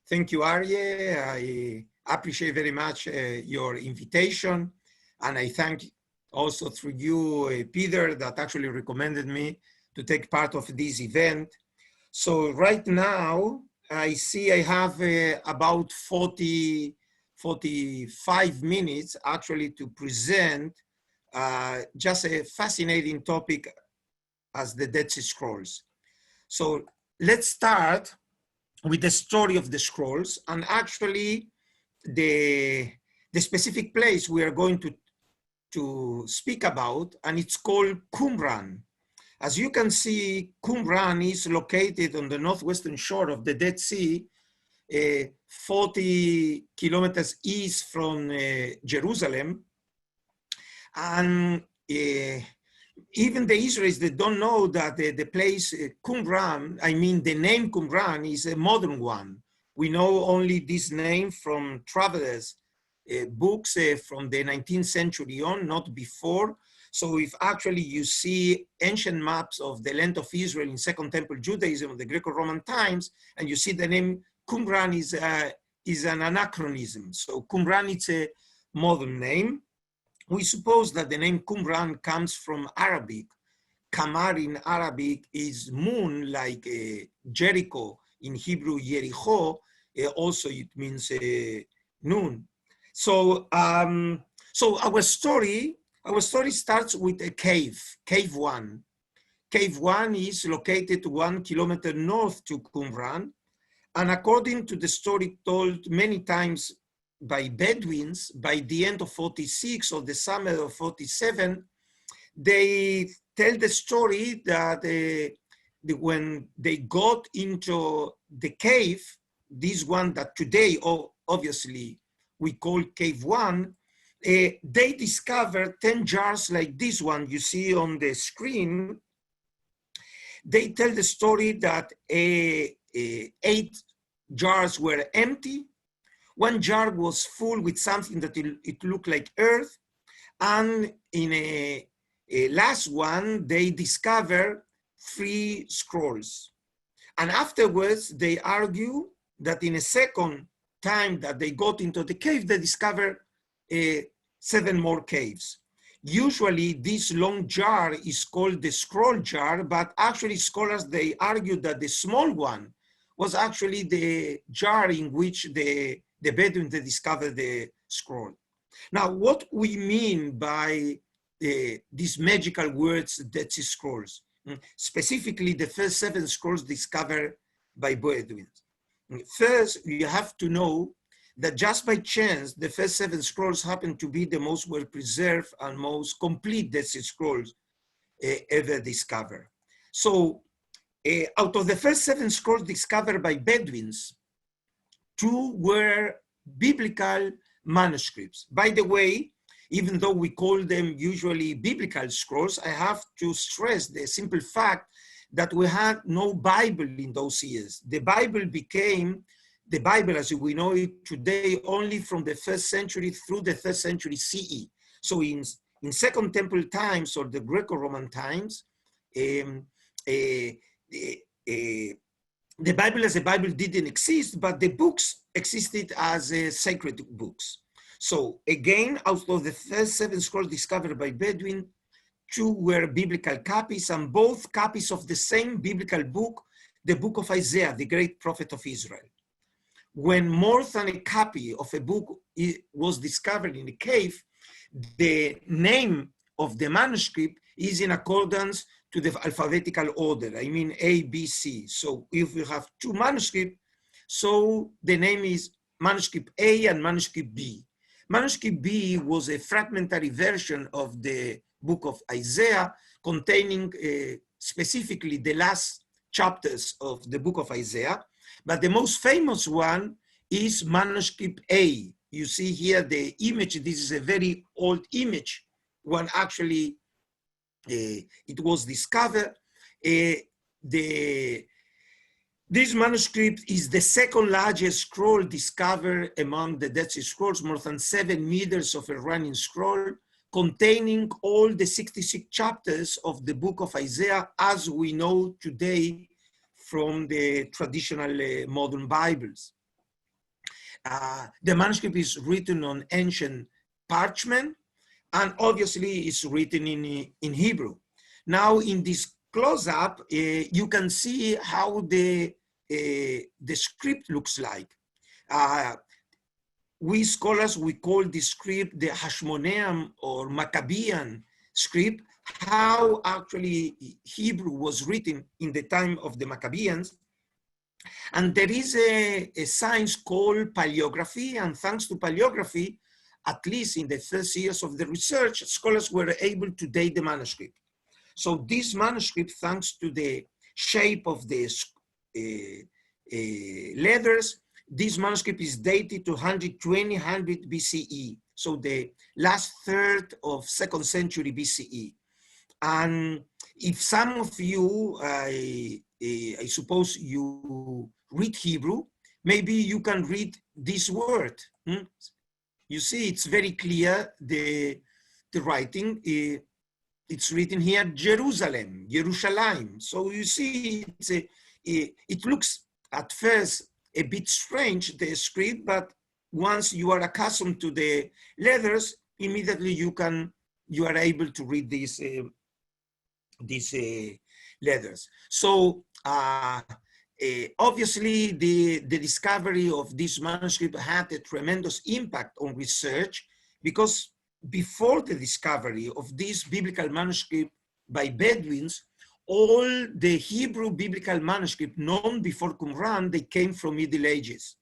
Thank you, Arye. I appreciate very much your invitation. And I thank also through you, Peter, that actually recommended me to take part of this event. So right now, I see I have about 45 minutes actually to present just a fascinating topic as the Dead Sea Scrolls. So let's start with the story of the scrolls, and actually the specific place we are going to speak about, and it's called Qumran. As you can see, Qumran is located on the northwestern shore of the Dead Sea, 40 kilometers east from Jerusalem. And even the Israelis, they don't know that the place Qumran, I mean the name Qumran, is a modern one. We know only this name from travelers' books from the 19th century on, not before. So if actually you see ancient maps of the land of Israel in Second Temple Judaism of the Greco-Roman times, and you see the name Qumran is an anachronism. So Qumran, it's a modern name. We suppose that the name Qumran comes from Arabic. Qamar in Arabic is moon, like Jericho in Hebrew, Yericho. Also, it means noon. So, so our story starts with a cave, Cave 1. Cave 1 is located 1 kilometer north to Qumran. And according to the story told many times by Bedouins, by the end of 46 or the summer of 47, they tell the story that when they got into the cave, this one that today, obviously, we call Cave 1, they discovered 10 jars like this one you see on the screen. They tell the story that 8 jars were empty. 1 jar was full with something that it looked like earth. And in a last one, they discovered 3 scrolls. And afterwards, they argue that in a second time that they got into the cave, they discovered 7 more caves. Usually, this long jar is called the scroll jar, but actually scholars, they argue that the small one was actually the jar in which the Bedouins discovered the scroll. Now, what we mean by these magical words, Dead Sea Scrolls, specifically the first 7 scrolls discovered by Bedouins. First, you have to know that just by chance, the first 7 scrolls happen to be the most well-preserved and most complete Dead Sea Scrolls ever discovered. So, out of the first 7 scrolls discovered by Bedouins, 2 were biblical manuscripts. By the way, even though we call them usually biblical scrolls, I have to stress the simple fact that we had no Bible in those years. The Bible became the Bible as we know it today only from the 1st century through the 3rd century CE. So in Second Temple times or the Greco-Roman times, the Bible as a Bible didn't exist, but the books existed as sacred books. So again, out of the first 7 scrolls discovered by Bedouin, 2 were biblical copies, and both copies of the same biblical book, the book of Isaiah, the great prophet of Israel. When more than a copy of a book was discovered in a cave, the name of the manuscript is in accordance to the alphabetical order. I mean A, B, C. So if you have 2 manuscripts, so the name is manuscript A and manuscript B. Manuscript B was a fragmentary version of the book of Isaiah containing specifically the last chapters of the book of Isaiah. But the most famous one is manuscript A. You see here the image. This is a very old image. One actually, it was discovered. This manuscript is the 2nd largest scroll discovered among the Dead Sea Scrolls, more than 7 meters of a running scroll, containing all the 66 chapters of the book of Isaiah as we know today from the traditional modern Bibles. The manuscript is written on ancient parchment, and obviously it's written in Hebrew. Now in this close-up, you can see how the script looks like. We scholars, we call this script the Hashmonean or Maccabean script, how actually Hebrew was written in the time of the Maccabeans. And there is a science called paleography, and thanks to paleography, at least in the first years of the research, scholars were able to date the manuscript. So this manuscript, thanks to the shape of the letters, this manuscript is dated to 120, 100 BCE. So the last third of 2nd century BCE. And if some of you, I suppose you read Hebrew, maybe you can read this word. You see, it's very clear, the writing. It's written here, Jerusalem, Yerushalayim. So you see, it looks at first a bit strange, the script, but once you are accustomed to the letters, immediately you are able to read these letters. So obviously the discovery of this manuscript had a tremendous impact on research, because before the discovery of this biblical manuscript by Bedouins, all the Hebrew biblical manuscript known before Qumran, they came from Middle Ages.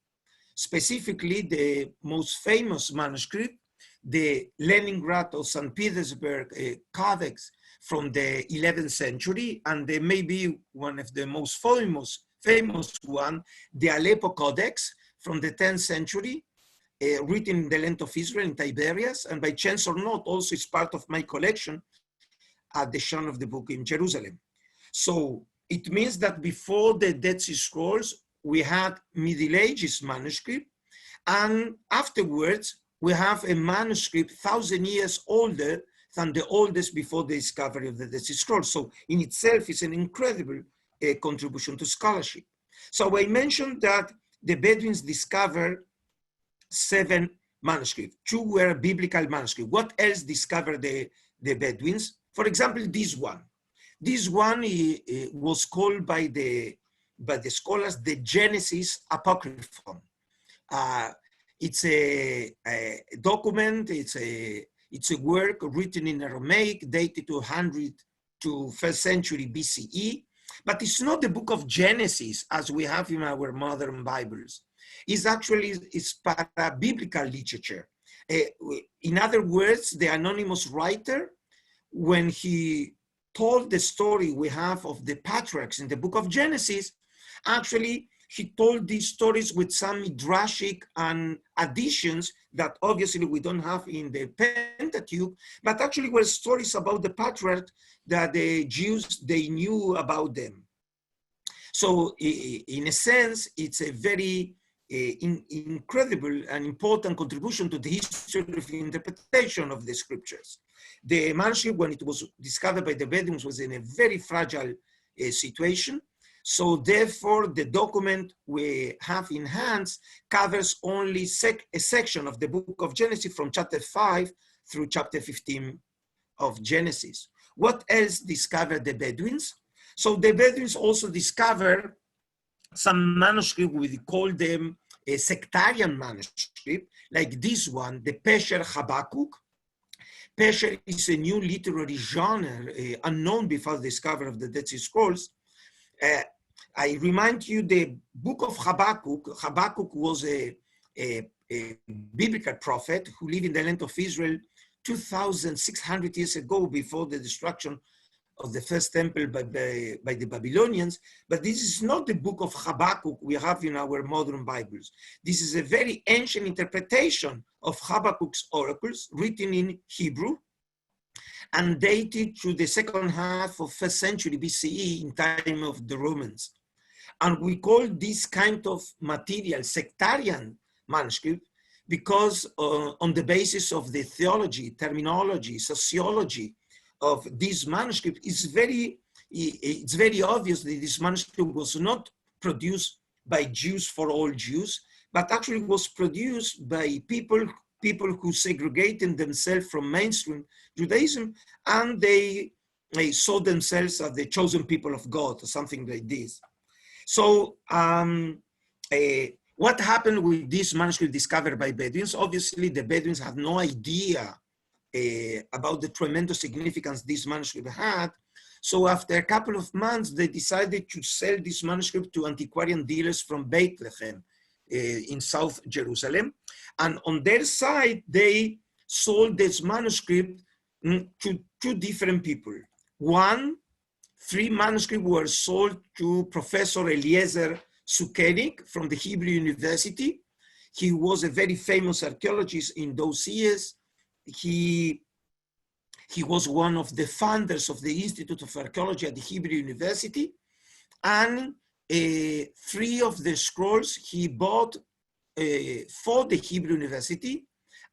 Specifically, the most famous manuscript, the Leningrad or St. Petersburg Codex from the 11th century, and there may be one of the most famous one, the Aleppo Codex from the 10th century, written in the land of Israel in Tiberias, and by chance or not, also is part of my collection at the Shrine of the Book in Jerusalem. So it means that before the Dead Sea Scrolls, we had Middle Ages manuscript, and afterwards we have a manuscript 1,000 years older than the oldest before the discovery of the Dead Sea Scrolls. So in itself, it's an incredible contribution to scholarship. So I mentioned that the Bedouins discovered 7 manuscripts. 2 were biblical manuscripts. What else discovered the Bedouins? For example, this one. This one was called by the scholars the Genesis Apocryphon. It's a document. It's a work written in Aramaic, dated to 100 to 1st century BCE. But it's not the book of Genesis as we have in our modern Bibles. It's para-biblical literature. In other words, the anonymous writer, when he told the story we have of the patriarchs in the book of Genesis, actually he told these stories with some midrashic and additions that obviously we don't have in the Pentateuch, but actually were stories about the patriarchs that the Jews, they knew about them. So in a sense, it's a very incredible and important contribution to the history of interpretation of the scriptures. The manuscript, when it was discovered by the Bedouins, was in a very fragile situation. So therefore, the document we have in hands covers only a section of the book of Genesis from chapter 5 through chapter 15 of Genesis. What else discovered the Bedouins? So the Bedouins also discovered some manuscript, we call them a sectarian manuscript, like this one, the Pesher Habakkuk. Pesher is a new literary genre unknown before the discovery of the Dead Sea Scrolls. I remind you the book of Habakkuk. Habakkuk was a biblical prophet who lived in the land of Israel 2,600 years ago, before the destruction of the first temple by the Babylonians. But this is not the book of Habakkuk we have in our modern Bibles. This is a very ancient interpretation of Habakkuk's oracles, written in Hebrew and dated to the second half of 1st century BCE, in time of the Romans. And we call this kind of material sectarian manuscript because on the basis of the theology, terminology, sociology of this manuscript is very it's very obvious that this manuscript was not produced by Jews for all Jews, but actually was produced by people who segregated themselves from mainstream Judaism, and they saw themselves as the chosen people of God or something like this. So what happened with this manuscript discovered by Bedouins? Obviously, the Bedouins had no idea about the tremendous significance this manuscript had. So after a couple of months, they decided to sell this manuscript to antiquarian dealers from Bethlehem in South Jerusalem. And on their side, they sold this manuscript to two different people. Three manuscripts were sold to Professor Eliezer Sukenik from the Hebrew University. He was a very famous archaeologist in those years. He was one of the founders of the Institute of Archaeology at the Hebrew University. And three of the scrolls he bought for the Hebrew University,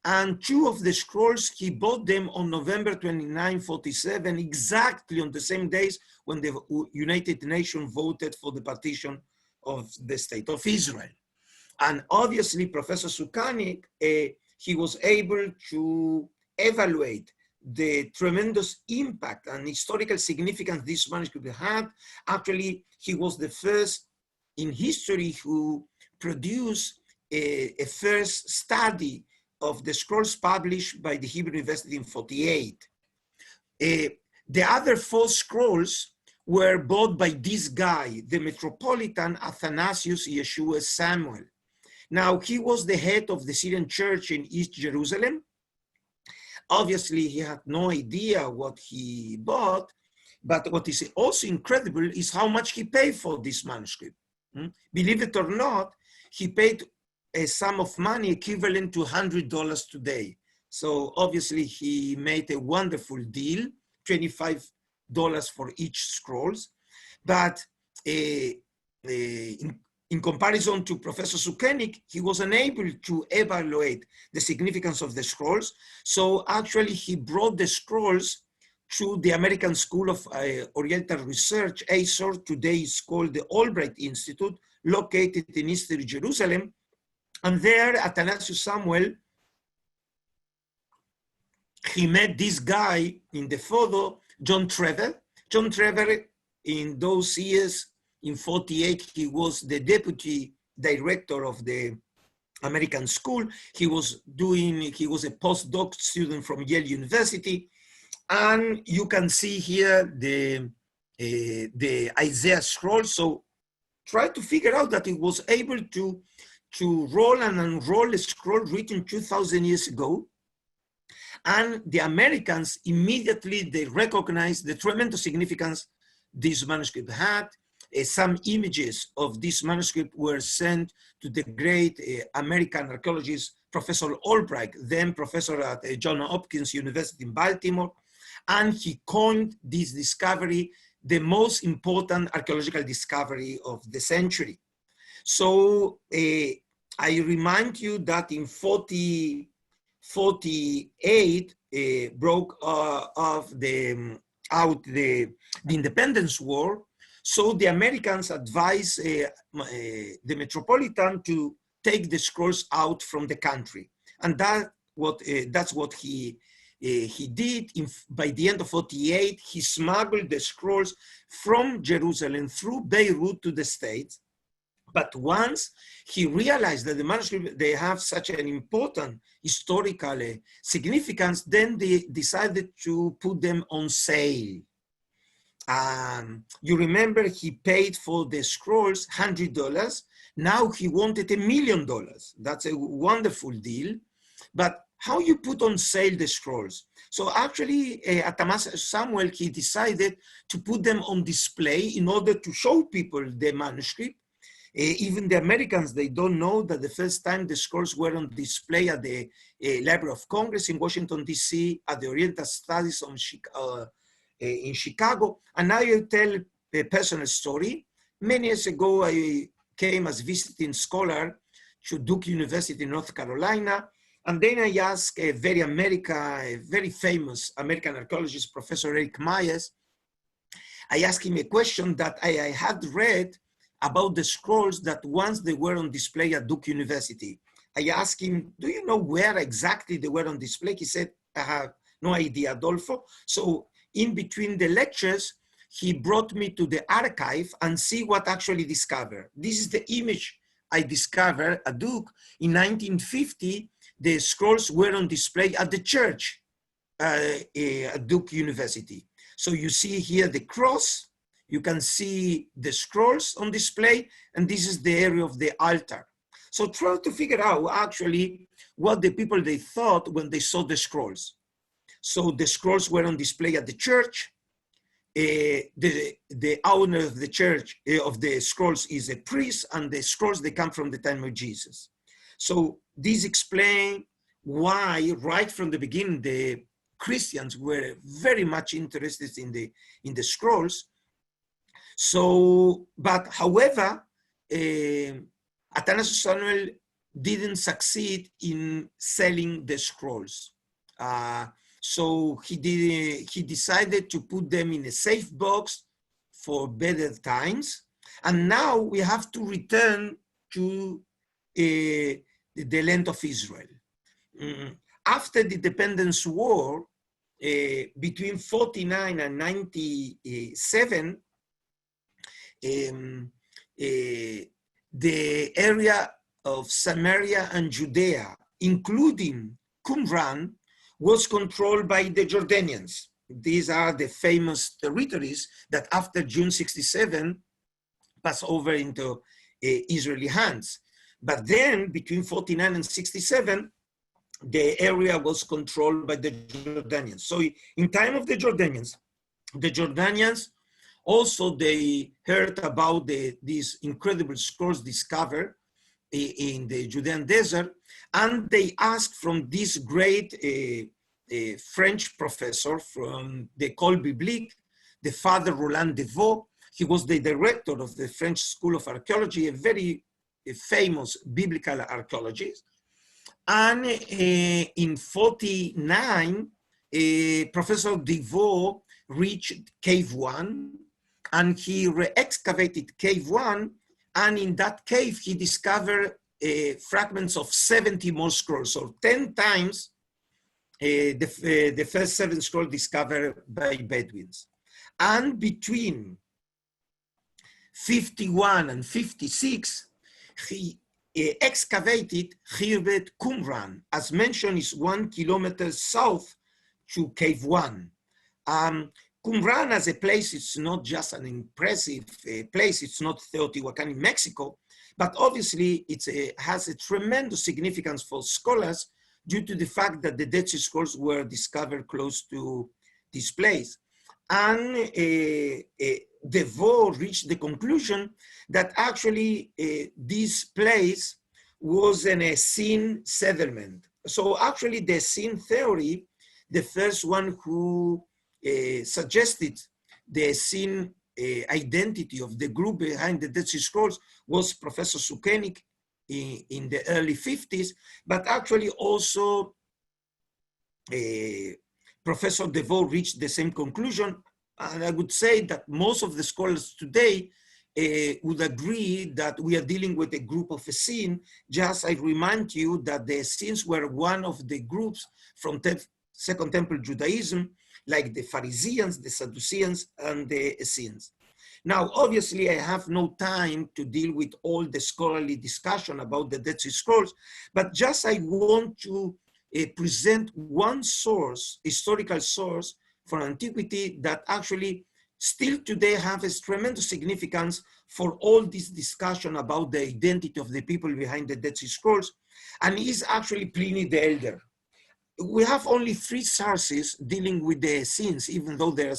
and two of the scrolls he bought them on November 29, 47, exactly on the same days when the United Nations voted for the partition of the State of Israel. And obviously, Professor Sukenik, he was able to evaluate the tremendous impact and historical significance this manuscript had. Actually, he was the first in history who produced a first study of the scrolls published by the Hebrew University in 48. The other four scrolls were bought by this guy, the Metropolitan Athanasius Yeshua Samuel. Now, he was the head of the Syrian church in East Jerusalem. Obviously, he had no idea what he bought, but what is also incredible is how much he paid for this manuscript. Believe it or not, he paid a sum of money equivalent to $100 today. So obviously he made a wonderful deal, $25 for each scrolls. But in comparison to Professor Sukenik, he was unable to evaluate the significance of the scrolls. So actually he brought the scrolls to the American School of Oriental Research, ASOR, today is called the Albright Institute, located in Eastern Jerusalem. And there, Athanasius Samuel, he met this guy in the photo, John Trevor. John Trevor, in those years, in 48, he was the deputy director of the American School. He was a postdoc student from Yale University. And you can see here the Isaiah scroll. So try to figure out that he was able to roll and unroll a scroll written 2,000 years ago. And the Americans immediately, they recognized the tremendous significance this manuscript had. Some images of this manuscript were sent to the great American archaeologist, Professor Albright, then professor at Johns Hopkins University in Baltimore. And he coined this discovery the most important archaeological discovery of the century. So I remind you that in 48 broke out the Independence War. So the Americans advised the Metropolitan to take the scrolls out from the country, and that's what he did. By the end of 48, he smuggled the scrolls from Jerusalem through Beirut to the States. But once he realized that the manuscripts, they have such an important historical significance, then they decided to put them on sale. You remember he paid for the scrolls $100. Now he wanted $1 million. That's a wonderful deal. But how you put on sale the scrolls? So actually, Athanasius Samuel, he decided to put them on display in order to show people the manuscript. Even the Americans, they don't know that the first time the scrolls were on display at the Library of Congress in Washington, D.C., at the Oriental Studies in Chicago. And now I tell a personal story. Many years ago, I came as visiting scholar to Duke University in North Carolina. And then I asked a very famous American archaeologist, Professor Eric Myers, I asked him a question that I had read about the scrolls that once they were on display at Duke University. I asked him, do you know where exactly they were on display? He said, I have no idea, Adolfo. So in between the lectures, he brought me to the archive and see what actually discovered. This is the image I discovered at Duke. In 1950, the scrolls were on display at the church at Duke University. So you see here the cross, you can see the scrolls on display, and this is the area of the altar. So try to figure out actually what the people they thought when they saw the scrolls. So the scrolls were on display at the church. The owner of the church, of the scrolls, is a priest, and the scrolls, they come from the time of Jesus. So this explains why right from the beginning, the Christians were very much interested in the scrolls. So, but however, Athanasius Samuel didn't succeed in selling the scrolls. So he decided to put them in a safe box for better times. And now we have to return to the land of Israel. After the Independence War, between 49 and 97, the area of Samaria and Judea, including Qumran, was controlled by the Jordanians. These are the famous territories that after June 67 passed over into Israeli hands. But then between 49 and 67, the area was controlled by the Jordanians. So in time of the Jordanians also, they heard about these incredible scrolls discovered in the Judean desert, and they asked from this great French professor from the École Biblique, the Father Roland Devaux. He was the director of the French School of Archaeology, a very famous biblical archaeologist. And in 49, Professor Devaux reached Cave 1, and he re-excavated Cave 1, and in that cave he discovered fragments of 70 more scrolls, so 10 times the first 7 scrolls discovered by Bedouins. And between 51 and 56, he excavated Khirbet Qumran, as mentioned, is 1 kilometer south to Cave 1. Qumran as a place, it's not just an impressive place, it's not Teotihuacan in Mexico, but obviously it has a tremendous significance for scholars due to the fact that the Dead Sea Scrolls were discovered close to this place. And Devaux reached the conclusion that actually this place was an Essene settlement. So actually the Essene theory, the first one who suggested the Essene identity of the group behind the Dead Sea Scrolls was Professor Sukenik in the early 50s, but actually also Professor Devaux reached the same conclusion. And I would say that most of the scholars today would agree that we are dealing with a group of Essenes. Just I remind you that the Essenes were one of the groups from Second Temple Judaism, like the Pharisees, the Sadduceans, and the Essenes. Now, obviously, I have no time to deal with all the scholarly discussion about the Dead Sea Scrolls, but just I want to present one source, historical source for antiquity that actually still today have a tremendous significance for all this discussion about the identity of the people behind the Dead Sea Scrolls, and is actually Pliny the Elder. We have only 3 sources dealing with the Essenes, even though they're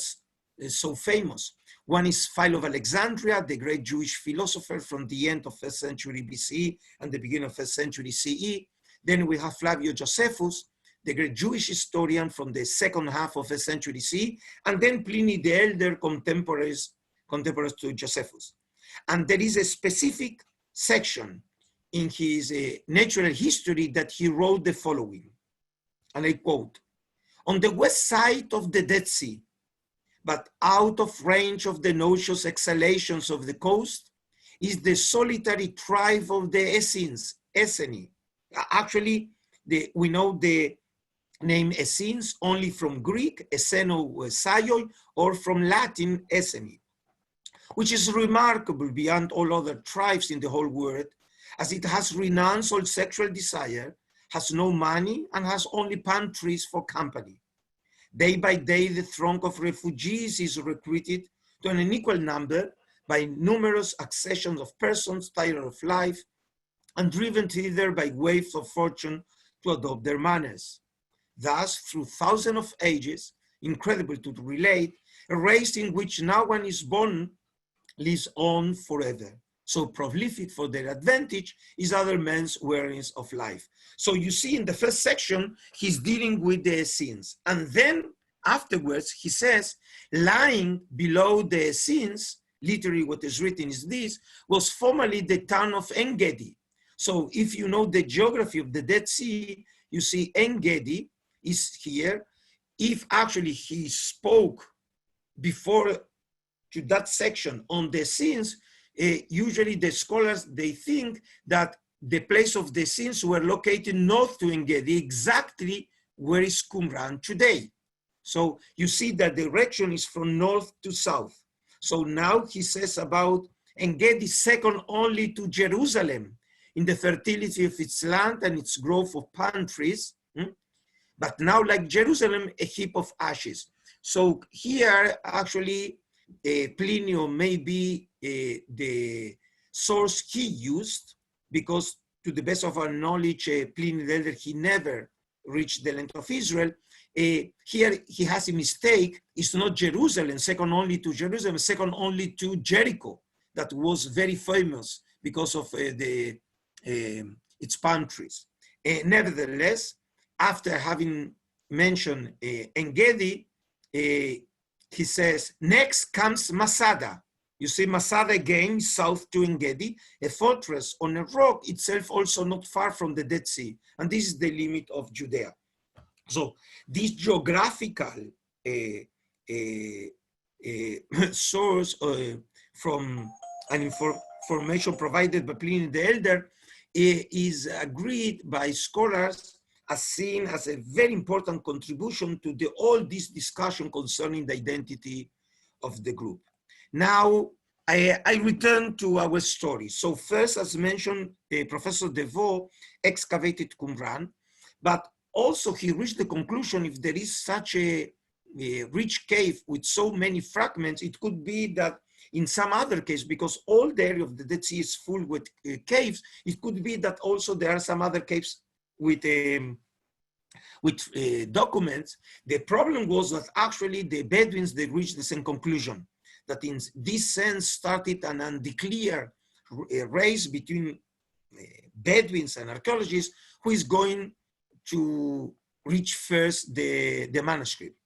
so famous. One is Philo of Alexandria, the great Jewish philosopher from the end of 1st century BCE and the beginning of 1st century CE. Then we have Flavio Josephus, the great Jewish historian from the second half of 1st century CE, and then Pliny the Elder, contemporaries to Josephus. And there is a specific section in his natural history that he wrote the following, and I quote, "On the west side of the Dead Sea, but out of range of the noxious exhalations of the coast, is the solitary tribe of the Essenes, Essenes. Actually, we know the name Essenes only from Greek, Esseno Saioi, or from Latin, Essene, which is remarkable beyond all other tribes in the whole world, as it has renounced all sexual desire, has no money, and has only palm trees for company. Day by day, the throng of refugees is recruited to an unequal number by numerous accessions of persons tired of life and driven thither by waves of fortune to adopt their manners. Thus, through thousands of ages, incredible to relate, a race in which no one is born lives on forever. So prolific for their advantage is other men's wearings of life. So you see in the first section, he's dealing with the Essenes. And then afterwards, he says, lying below the Essenes, literally what is written is this, was formerly the town of En-Gedi. So if you know the geography of the Dead Sea, you see En-Gedi is here. If actually he spoke before to that section on the Essenes, usually the scholars, they think that the place of the Essenes were located north to En-Gedi, exactly where is Qumran today. So you see that the direction is from north to south. So now he says about En-Gedi second only to Jerusalem in the fertility of its land and its growth of palm trees, but now like Jerusalem, a heap of ashes. So here actually Pliny, or maybe the source he used, because to the best of our knowledge, Pliny the Elder, he never reached the land of Israel. Here he has a mistake. It's not Jerusalem, second only to Jerusalem, second only to Jericho, that was very famous because of its palm trees. Nevertheless, after having mentioned En-Gedi, he says, next comes Masada. You see Masada again, south to En-Gedi, a fortress on a rock itself also not far from the Dead Sea. And this is the limit of Judea. So this geographical source from an information provided by Pliny the Elder is agreed by scholars as seen as a very important contribution to all this discussion concerning the identity of the group. Now, I return to our story. So first, as mentioned, Professor DeVoe excavated Qumran, but also he reached the conclusion if there is such a rich cave with so many fragments, it could be that in some other case, because all the area of the Dead Sea is full with caves, it could be that also there are some other caves with documents. The problem was that actually the Bedouins, they reached the same conclusion, that in this sense started an undeclared race between Bedouins and archaeologists who is going to reach first the manuscript.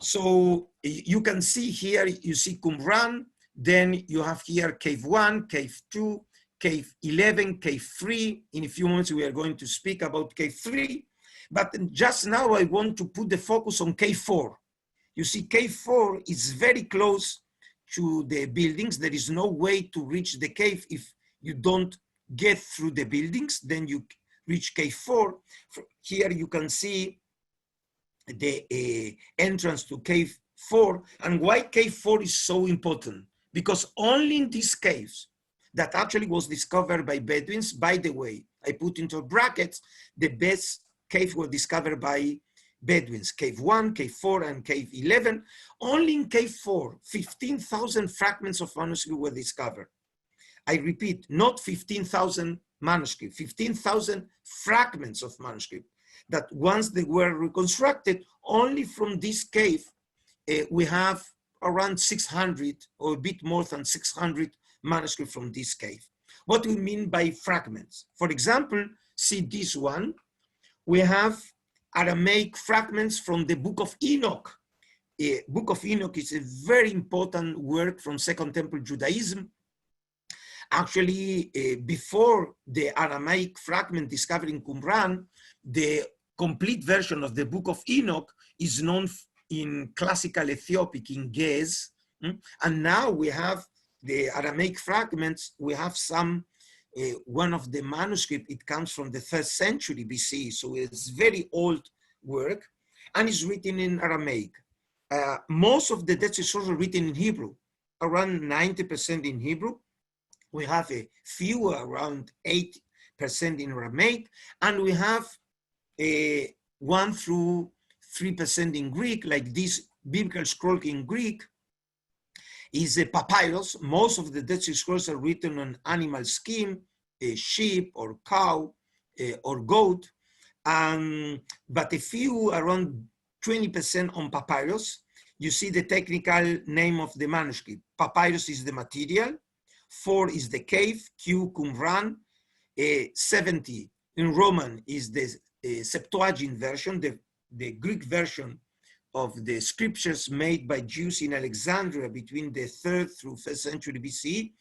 So you can see here, you see Qumran, then you have here cave 1, cave 2, cave 11, cave 3. In a few moments, we are going to speak about cave 3. But just now, I want to put the focus on cave 4. You see, cave 4 is very close to the buildings. There is no way to reach the cave if you don't get through the buildings. Then you reach cave 4. Here you can see the entrance to cave 4. And why cave 4 is so important? Because only in these caves that actually was discovered by Bedouins, by the way, I put into brackets, the best caves were discovered by Bedouins, cave 1, cave 4, and cave 11. Only in cave 4, 15,000 fragments of manuscript were discovered. I repeat, not 15,000 manuscripts, 15,000 fragments of manuscript that once they were reconstructed, only from this cave, we have around 600 or a bit more than 600 manuscripts from this cave. What do we mean by fragments? For example, see this one. We have Aramaic fragments from the Book of Enoch. Book of Enoch is a very important work from Second Temple Judaism. Actually, before the Aramaic fragment discovered in Qumran, the complete version of the Book of Enoch is known in classical Ethiopic, in Ge'ez. And now we have the Aramaic fragments. We have some, one of the manuscript, it comes from the 3rd century BC, so it's very old work, and it's written in Aramaic. Most of the Dead Sea Scrolls are written in Hebrew, around 90% in Hebrew. We have a few, around 8% in Aramaic, and we have 1 through 3% in Greek, like this biblical scroll in Greek is a papyrus. Most of the Dead Sea Scrolls are written on animal skin, a sheep or cow or goat, but a few, around 20% on papyrus. You see the technical name of the manuscript. Papyrus is the material, 4 is the cave, Q, Qumran, 70 in Roman is the Septuagint version, the Greek version of the scriptures made by Jews in Alexandria between the 3rd through 1st century BC,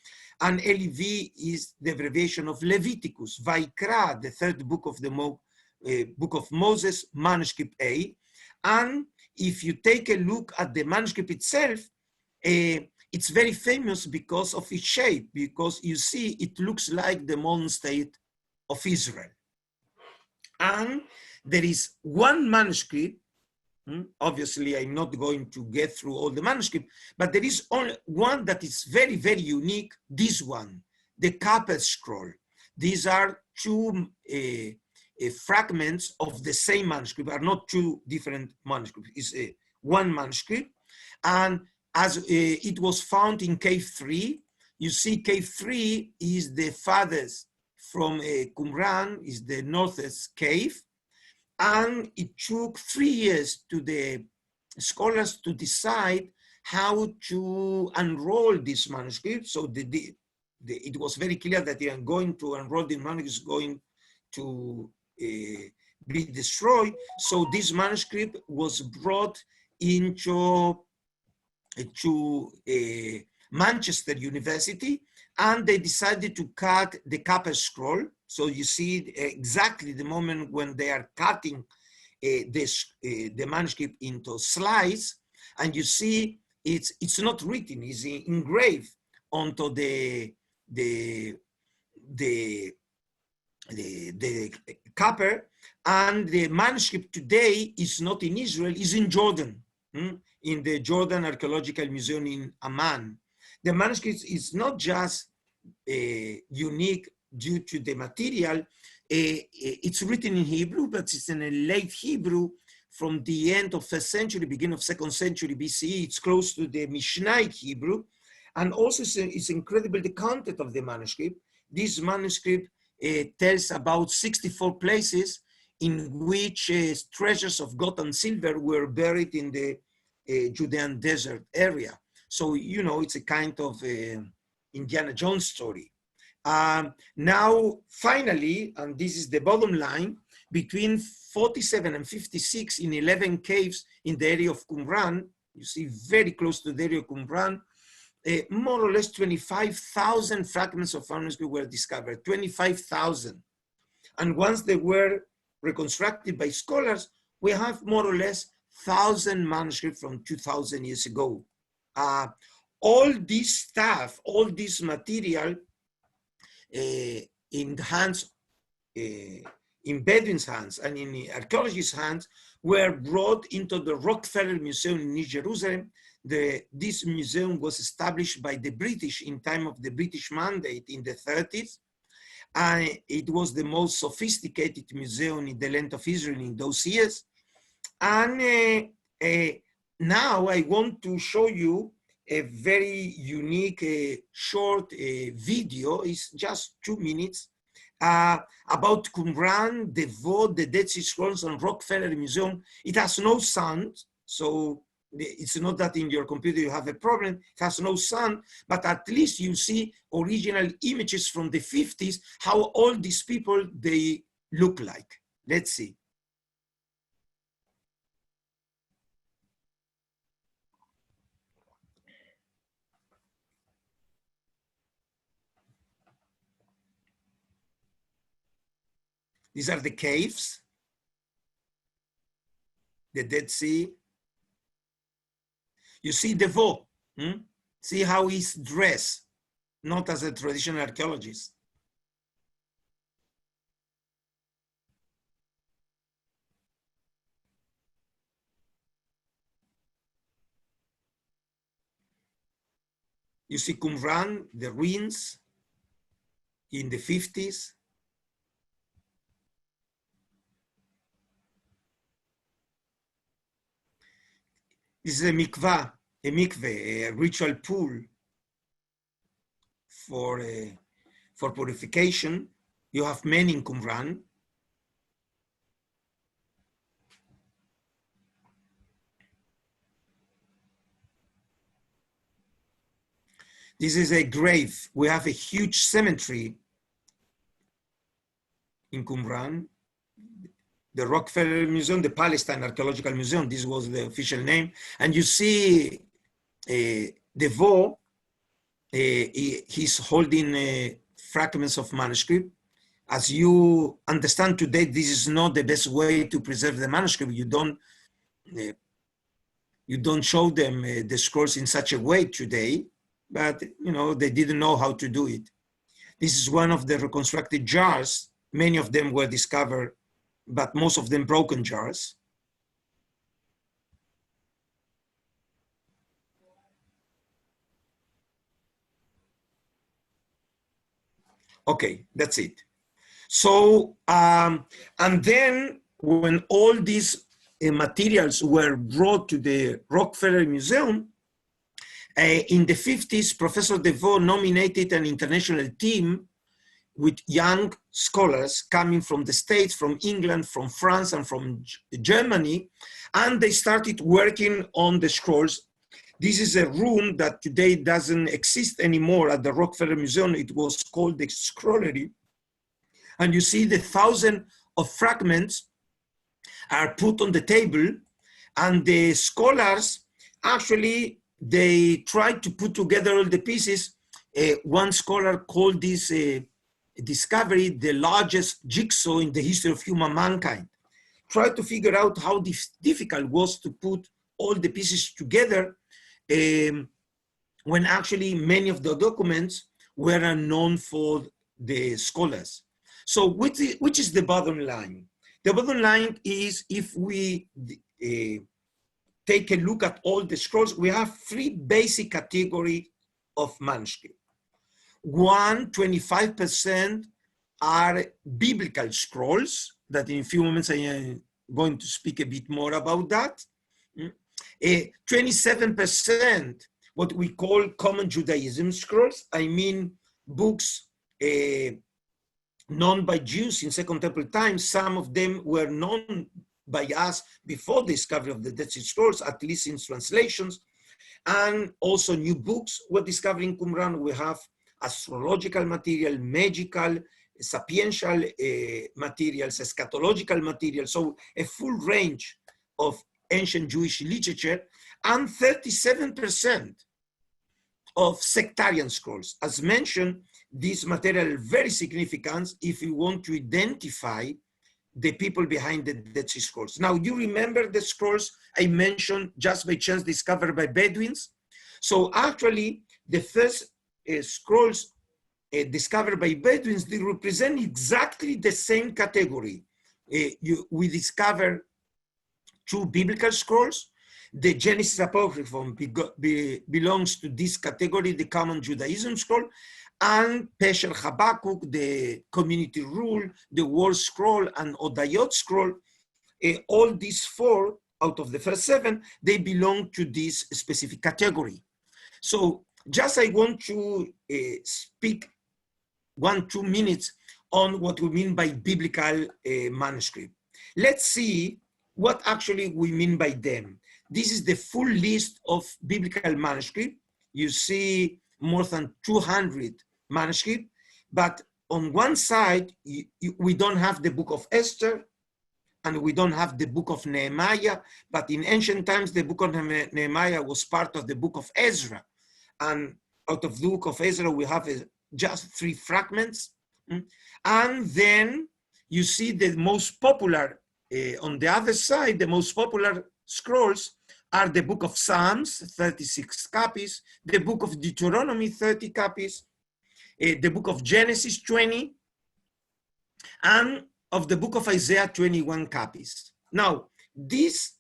and LEV is the abbreviation of Leviticus, Vaikra, the 3rd book of the book of Moses, manuscript A. And if you take a look at the manuscript itself, it's very famous because of its shape, because you see it looks like the modern state of Israel. And there is one manuscript. Obviously, I'm not going to get through all the manuscript, but there is only one that is very, very unique, this one, the Qumran scroll. These are 2 fragments of the same manuscript, are not 2 different manuscripts. It's one manuscript. And as it was found in cave 3, you see cave 3 is the farthest from Qumran, is the northest cave. And it took 3 years to the scholars to decide how to unroll this manuscript. So it was very clear that they are going to unroll the manuscript is going to be destroyed. So this manuscript was brought into Manchester University, and they decided to cut the Qumran scroll. So you see exactly the moment when they are cutting the manuscript into slices, and you see it's not written, it's engraved onto the copper, and the manuscript today is not in Israel, is in Jordan, in the Jordan Archaeological Museum in Amman. The manuscript is not just unique due to the material. It's written in Hebrew, but it's in a late Hebrew from the end of 1st century, beginning of 2nd century BCE. It's close to the Mishnaic Hebrew. And also it's incredible the content of the manuscript. This manuscript tells about 64 places in which treasures of gold and silver were buried in the Judean desert area. So, you know, it's a kind of Indiana Jones story. Now, finally, and this is the bottom line, between 47 and 56 in 11 caves in the area of Qumran, you see very close to the area of Qumran, more or less 25,000 fragments of manuscript were discovered, 25,000. And once they were reconstructed by scholars, we have more or less 1,000 manuscripts from 2,000 years ago. All this stuff, all this material in the hands, in Bedouins' hands and in archaeologists' hands were brought into the Rockefeller Museum in East Jerusalem. This museum was established by the British in time of the British Mandate in the 30s. And it was the most sophisticated museum in the land of Israel in those years. And now I want to show you a very unique short video. It's just 2 minutes about Qumran, the Vod, the Dead Sea Scrolls, and Rockefeller Museum. It has no sound, so it's not that in your computer you have a problem. It has no sound, but at least you see original images from the 50s, how all these people, they look like. Let's see. These are the caves, the Dead Sea. You see Deveau. See how he's dressed, not as a traditional archaeologist. You see Qumran, the ruins in the 50s. This is a mikveh, a ritual pool for purification. You have many in Qumran. This is a grave. We have a huge cemetery in Qumran. The Rockefeller Museum, the Palestine Archaeological Museum, this was the official name. And you see Deveau, he's holding fragments of manuscript. As you understand today, this is not the best way to preserve the manuscript. You don't show them the scrolls in such a way today, but they didn't know how to do it. This is one of the reconstructed jars. Many of them were discovered, but most of them broken jars. Okay, that's it. So, and then when all these materials were brought to the Rockefeller Museum, in the 50s, Professor Deveau nominated an international team with young scholars coming from the States, from England, from France, and from Germany, and they started working on the scrolls. This is a room that today doesn't exist anymore at the Rockefeller Museum. It was called the Scrollery. And you see the thousands of fragments are put on the table, and the scholars actually, they tried to put together all the pieces. One scholar called this discovery the largest jigsaw in the history of human mankind. Tried to figure out how difficult it was to put all the pieces together when actually many of the documents were unknown for the scholars. So which is the bottom line? The bottom line is, if we take a look at all the scrolls, we have three basic categories of manuscript. 25% are biblical scrolls, that in a few moments I am going to speak a bit more about that. 27%, what we call common Judaism scrolls. I mean books known by Jews in Second Temple times. Some of them were known by us before the discovery of the Dead Sea Scrolls, at least in translations. And also new books were discovered in Qumran. We have astrological material, magical, sapiential materials, eschatological materials, so a full range of ancient Jewish literature, and 37% of sectarian scrolls. As mentioned, these material are very significant if you want to identify the people behind the Dead Sea Scrolls. Now, you remember the scrolls I mentioned just by chance discovered by Bedouins? So actually, the first scrolls discovered by Bedouins, they represent exactly the same category. We discovered two biblical scrolls. The Genesis Apocryphon belongs to this category, the common Judaism scroll, and Pesher Habakkuk, the community rule, the war scroll, and Odayot scroll. All these four out of the first seven, they belong to this specific category. So just I want to speak 1-2 minutes on what we mean by biblical manuscript. Let's see what actually we mean by them. This is the full list of biblical manuscript. You see more than 200 manuscripts, but on one side, we don't have the book of Esther, and we don't have the book of Nehemiah, but in ancient times, the book of Nehemiah was part of the book of Ezra. And out of the book of Ezra, we have just 3 fragments. And then you see the most popular, on the other side, the most popular scrolls are the book of Psalms, 36 copies, the book of Deuteronomy, 30 copies, the book of Genesis, 20, and of the book of Isaiah, 21 copies. Now, this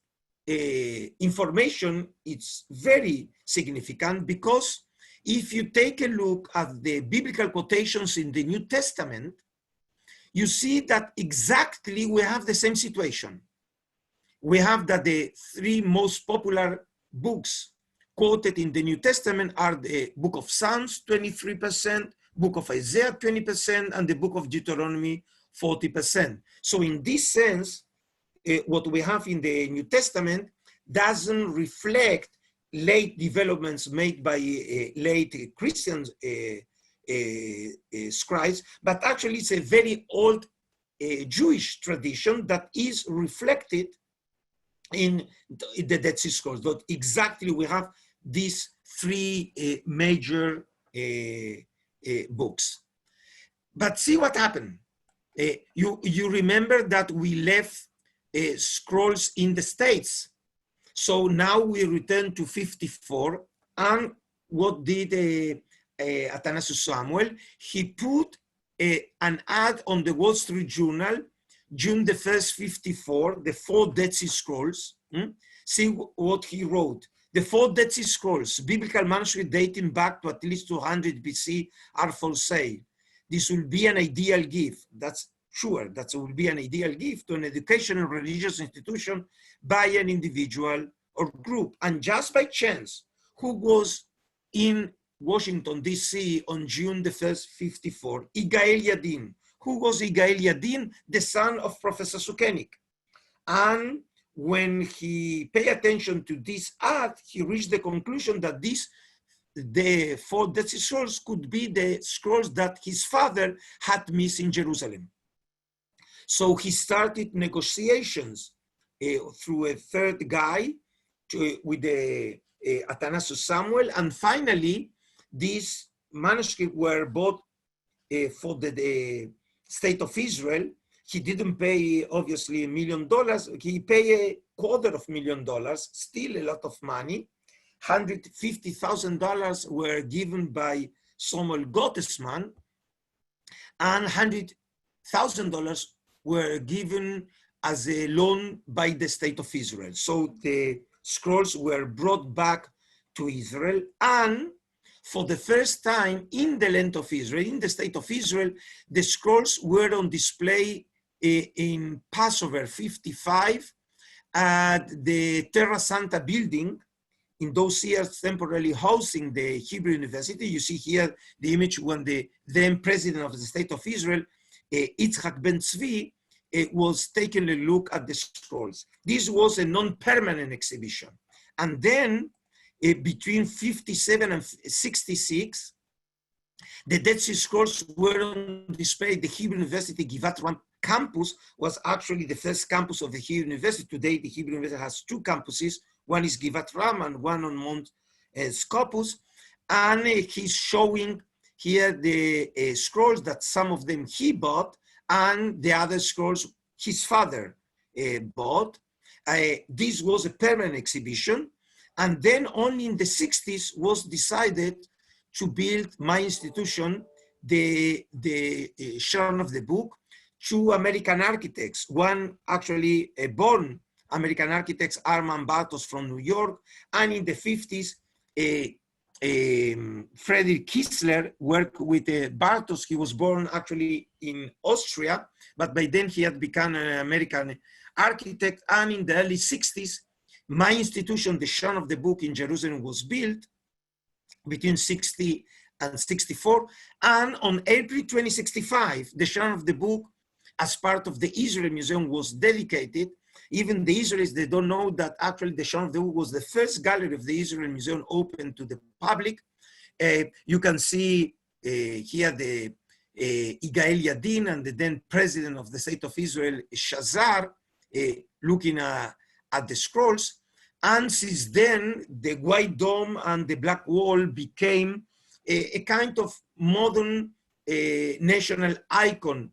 information is very significant because if you take a look at the biblical quotations in the New Testament, you see that exactly we have the same situation. We have that the three most popular books quoted in the New Testament are the book of Psalms, 23%, book of Isaiah, 20%, and the book of Deuteronomy, 40%. So in this sense, what we have in the New Testament doesn't reflect late developments made by late Christian scribes, but actually it's a very old Jewish tradition that is reflected in the Dead Sea Scrolls. That exactly we have these three major books. But see what happened. You remember that we left scrolls in the States. So now we return to 54, and what did Athanasius Samuel? He put an ad on the Wall Street Journal, June the 1st, 54, the 4 Dead Sea Scrolls. See what he wrote. The 4 Dead Sea Scrolls, biblical manuscripts dating back to at least 200 BC, are for sale. This will be an ideal gift. That's sure, that will be an ideal gift to an educational religious institution by an individual or group. And just by chance, who was in Washington, D.C. on June the 1st, 54? Yigael Yadin. Who was Yigael Yadin? The son of Professor Sukenik. And when he paid attention to this ad, he reached the conclusion that the 4 Dead Sea Scrolls could be the scrolls that his father had missed in Jerusalem. So he started negotiations through a third guy with Athanasius Samuel, and finally, these manuscripts were bought for the state of Israel. He didn't pay, obviously, $1 million. He paid $250,000, still a lot of money. $150,000 were given by Samuel Gottesman, and $100,000 were given as a loan by the state of Israel. So the scrolls were brought back to Israel, and for the first time in the land of Israel, in the state of Israel, the scrolls were on display in Passover 55 at the Terra Santa building, in those years temporarily housing the Hebrew University. You see here the image when the then president of the state of Israel, Yitzhak Ben Tzvi, was taking a look at the scrolls. This was a non-permanent exhibition. And then between 57 and 66, the Dead Sea Scrolls were on display. The Hebrew University Givat Ram campus was actually the first campus of the Hebrew University. Today, the Hebrew University has 2 campuses. One is Givat Ram and one on Mount Scopus. And he's showing here the scrolls that some of them he bought, and the other scrolls his father bought. This was a permanent exhibition. And then only in the 60s was decided to build my institution, the Sharon of the Book, 2 American architects. One actually born American architects, Armand Bartos from New York, and in the 50s, Friedrich Kiesler worked with Bartos. He was born actually in Austria, but by then he had become an American architect. And in the early 60s, my institution, the Sharon of the Book in Jerusalem, was built between 60 and 64. And on April 2065, the Sharon of the Book, as part of the Israel Museum, was dedicated. Even the Israelis, they don't know that actually the Sharon of the Book was the first gallery of the Israel Museum open to the public. You can see here the Yigael Yadin and the then president of the state of Israel, Shazar, looking at the scrolls. And since then, the white dome and the black wall became a kind of modern national icon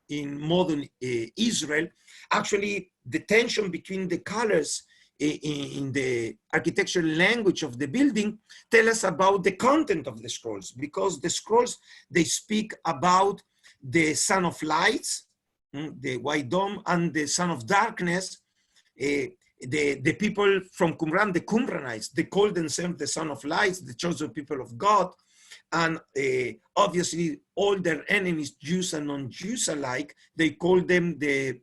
in modern Israel. Actually, the tension between the colors in the architectural language of the building tell us about the content of the scrolls, because the scrolls, they speak about the son of lights, the white dome, and the son of darkness. The people from Qumran, the Qumranites, they call themselves the son of lights, the chosen people of God. And obviously all their enemies, Jews and non-Jews alike, they call them the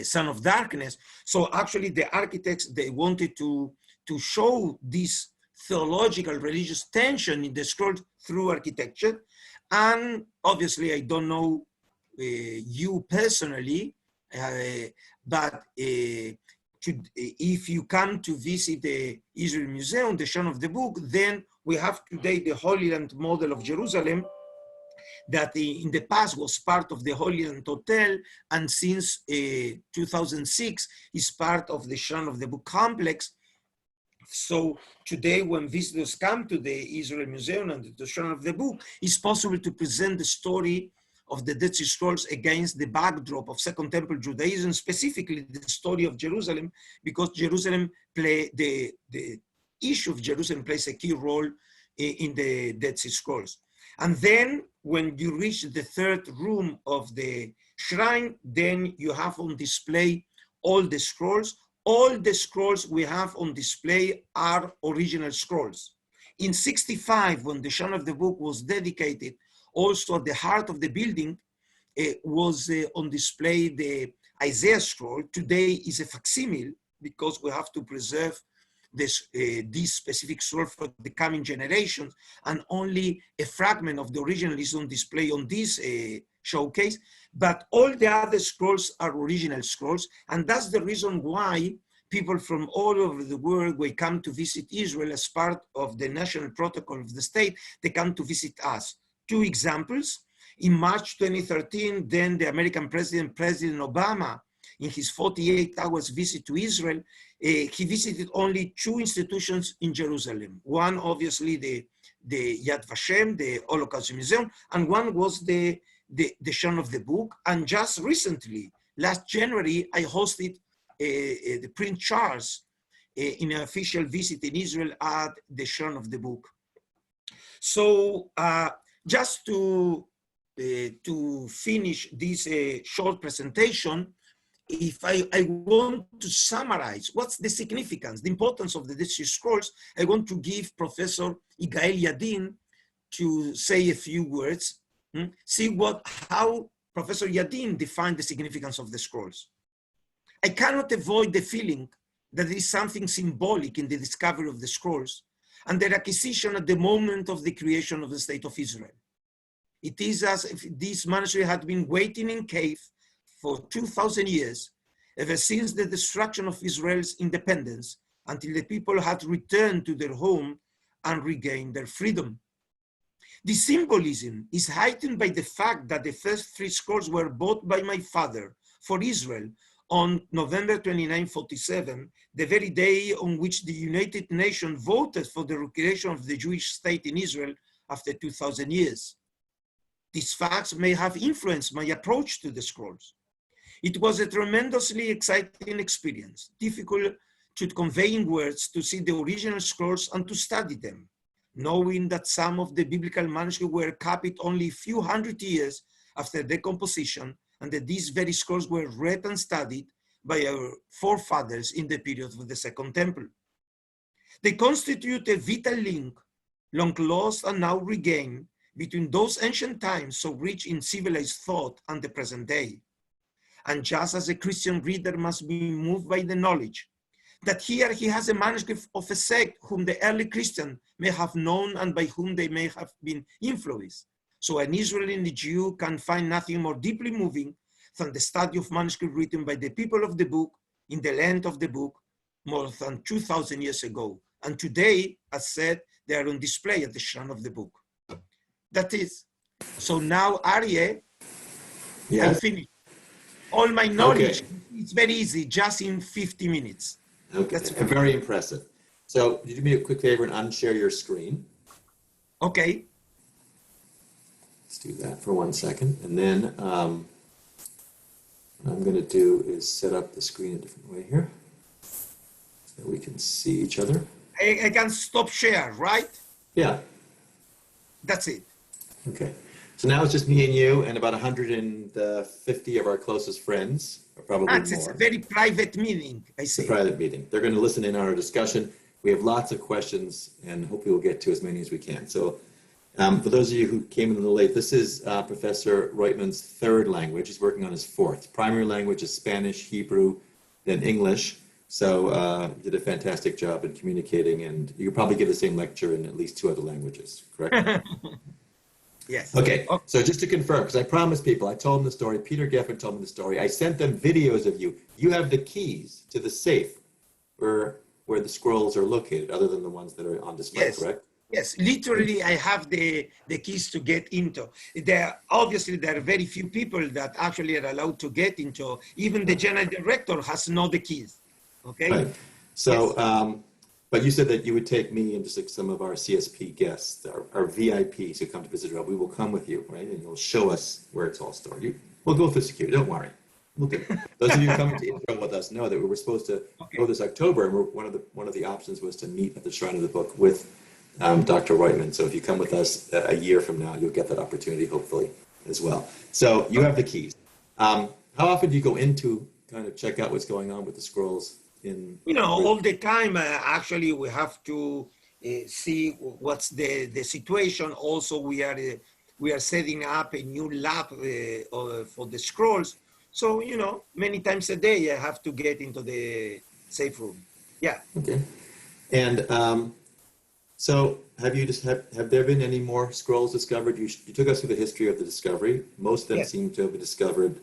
son of darkness. So actually the architects, they wanted to show this theological religious tension in the scroll through architecture. And obviously I don't know you personally, but if you come to visit the Israel Museum, the Shon of the Book, then we have today the Holy Land model of Jerusalem that in the past was part of the Holy Land Hotel, and since 2006 is part of the Shon of the Book complex. So today when visitors come to the Israel Museum and the Shon of the Book, it's possible to present the story of the Dead Sea Scrolls against the backdrop of Second Temple Judaism, specifically the story of Jerusalem, because Jerusalem the issue of Jerusalem plays a key role in the Dead Sea Scrolls. And then when you reach the third room of the shrine, then you have on display all the scrolls. All the scrolls we have on display are original scrolls. In 65, when the Shon of the Book was dedicated, also at the heart of the building was on display the Isaiah scroll. Today is a facsimile because we have to preserve this specific scroll for the coming generations, and only a fragment of the original is on display on this showcase, but all the other scrolls are original scrolls, and that's the reason why people from all over the world, will come to visit Israel as part of the national protocol of the state. They come to visit us. Two examples. In March 2013, then the American President Obama, in his 48 hours visit to Israel, he visited only two institutions in Jerusalem. One, obviously, the Yad Vashem, the Holocaust Museum, and one was the Shon of the Book. And just recently, last January, I hosted the Prince Charles in an official visit in Israel at the Shon of the Book. So just to finish this short presentation, if I want to summarize what's the significance, the importance of the Dead Sea Scrolls, I want to give Professor Yigael Yadin to say a few words. See how Professor Yadin defined the significance of the scrolls. I cannot avoid the feeling that there is something symbolic in the discovery of the scrolls and their acquisition at the moment of the creation of the State of Israel. It is as if this manuscript had been waiting in cave for 2,000 years, ever since the destruction of Israel's independence, until the people had returned to their home and regained their freedom. The symbolism is heightened by the fact that the first three scrolls were bought by my father for Israel on November 29, 47, the very day on which the United Nations voted for the recreation of the Jewish state in Israel after 2,000 years. These facts may have influenced my approach to the scrolls. It was a tremendously exciting experience, difficult to convey in words, to see the original scrolls and to study them, knowing that some of the biblical manuscripts were copied only a few hundred years after decomposition, and that these very scrolls were read and studied by our forefathers in the period of the Second Temple. They constitute a vital link, long lost and now regained, between those ancient times so rich in civilized thought and the present day. And just as a Christian reader must be moved by the knowledge that here he has a manuscript of a sect whom the early Christian may have known and by whom they may have been influenced, so an Israeli Jew can find nothing more deeply moving than the study of manuscript written by the people of the book in the land of the book more than 2,000 years ago. And today, as said, they are on display at the Shon of the Book. That is. So now, Aryeh, I finished. All my knowledge, it's very easy, just in 50 minutes. Okay, that's very impressive. So you do me a quick favor and unshare your screen. Okay. Let's do that for 1 second. And then what I'm going to do is set up the screen a different way here. we can see each other. I can stop share, right? Yeah. That's it. Okay. So now it's just me and you and about 150 of our closest friends, or probably It's more. a very private meeting, I It's see. a private meeting. They're going to listen in on our discussion. We have lots of questions and hopefully we'll get to as many as we can. So for those of you who came in a little late, this is Professor Roitman's third language. He's working on his fourth. Primary language is Spanish, Hebrew, then English. So you did a fantastic job in communicating, and you could probably give the same lecture in at least 2 other languages, correct? Yes. Okay, so just to confirm, because I promised people, I told them the story, Peter Geffen told me the story, I sent them videos of you. You have the keys to the safe where the scrolls are located, other than the ones that are on display, Yes. correct? Yes, literally, I have the keys to get into. Obviously, there are very few people that actually are allowed to get into. Even the general director has no the keys. Okay. Right. So, Yes. but you said that you would take me and just like some of our CSP guests, our VIPs who come to visit Israel. We will come with you, right? And you'll show us where it's all stored. We'll go through security. Don't worry. We'll do. Those of you coming to Israel with us know that we were supposed to go this October, and one of the options was to meet at the Shrine of the Book with Dr. Roitman. So if you come with us a year from now, you'll get that opportunity, hopefully, as well. So you have the keys. How often do you go in to kind of check out what's going on with the scrolls? All the time, actually, we have to see what's the situation. Also, we are setting up a new lab for the scrolls. So, many times a day, I have to get into the safe room. Yeah. Okay. And so have there been any more scrolls discovered? You took us through the history of the discovery. Most of them seem to have been discovered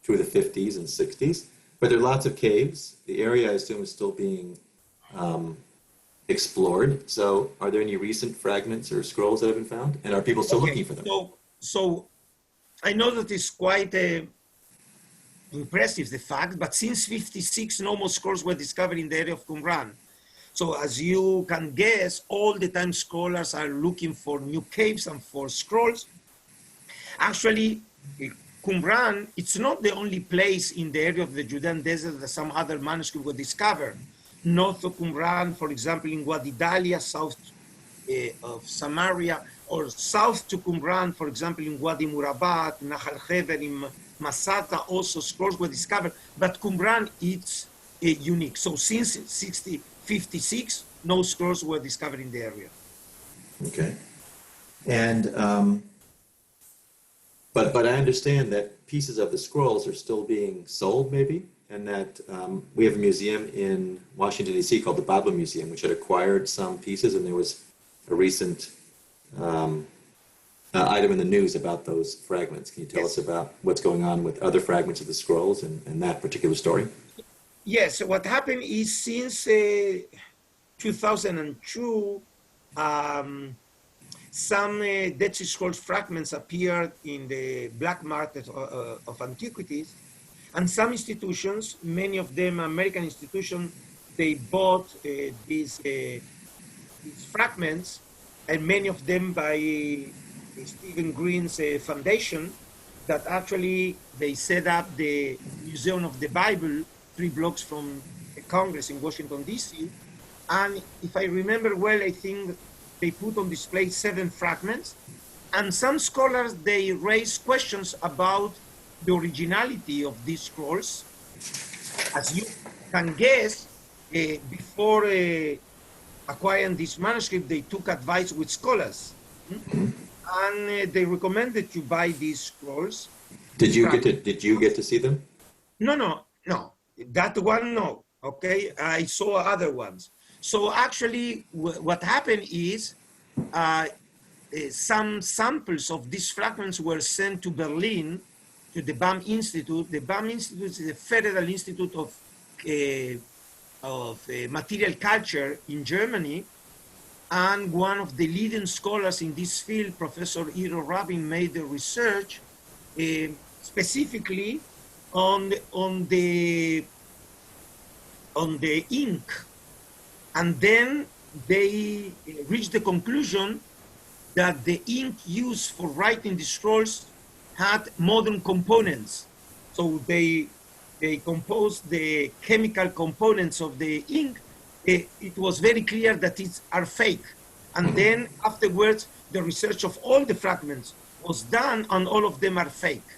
through the 50s and 60s. But there are lots of caves. The area, I assume, is still being explored. So are there any recent fragments or scrolls that have been found? And are people still looking for them? So I know that it's quite impressive, the fact, but since 56, no more scrolls were discovered in the area of Qumran. So as you can guess, all the time scholars are looking for new caves and for scrolls. Actually, Qumran, it's not the only place in the area of the Judean desert that some other manuscripts were discovered. North of Qumran, for example, in Wadi Dalia, south of Samaria, or south to Qumran, for example, in Wadi Murabat, Nahal Hever, in Masata, also scrolls were discovered. But Qumran, it's unique. So since 56, no scrolls were discovered in the area. Okay. And but I understand that pieces of the scrolls are still being sold, maybe, and that we have a museum in Washington, D.C. called the Bible Museum, which had acquired some pieces, and there was a recent item in the news about those fragments. Can you tell us about what's going on with other fragments of the scrolls and that particular story? Yes, what happened is since 2002, some Dead Sea Scrolls fragments appeared in the black market of antiquities, and some institutions, many of them American institutions, they bought these fragments, and many of them by Stephen Green's foundation, that actually they set up the Museum of the Bible 3 blocks from the Congress in Washington, D.C. And if I remember well, I think they put on display 7 fragments. And some scholars, they raise questions about the originality of these scrolls. As you can guess, before acquiring this manuscript, they took advice with scholars. And they recommended to buy these scrolls. Did you get to see them? No. That one, no. Okay, I saw other ones. So actually, what happened is some samples of these fragments were sent to Berlin, to the BAM Institute. The BAM Institute is the Federal Institute of Material Culture in Germany. And one of the leading scholars in this field, Professor Iro Rabin, made the research specifically on the ink. And then they reached the conclusion that the ink used for writing the scrolls had modern components. So they composed the chemical components of the ink it was very clear that it are fake. And then afterwards, the research of all the fragments was done, and all of them are fake.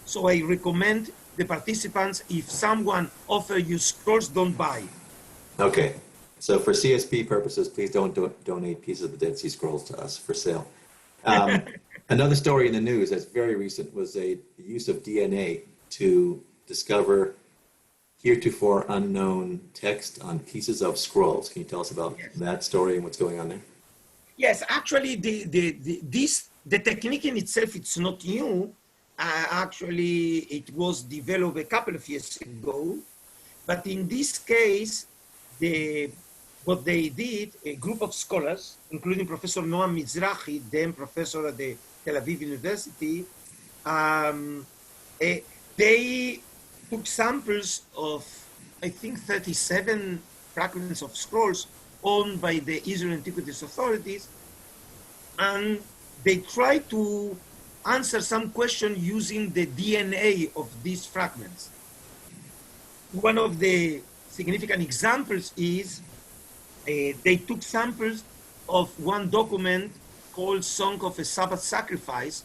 So I recommend the participants, if someone offers you scrolls, don't buy. Okay. So for CSP purposes, please don't donate pieces of the Dead Sea Scrolls to us for sale. Another story in the news that's very recent was the use of DNA to discover heretofore unknown text on pieces of scrolls. Can you tell us about that story and what's going on there? Yes, actually, the technique in itself, it's not new. Actually, it was developed a couple of years ago. But in this case, what they did, a group of scholars, including Professor Noam Mizrahi, then professor at the Tel Aviv University, they took samples of, I think, 37 fragments of scrolls owned by the Israel Antiquities Authorities, and they tried to answer some question using the DNA of these fragments. One of the significant examples is they took samples of one document called Song of a Sabbath Sacrifice.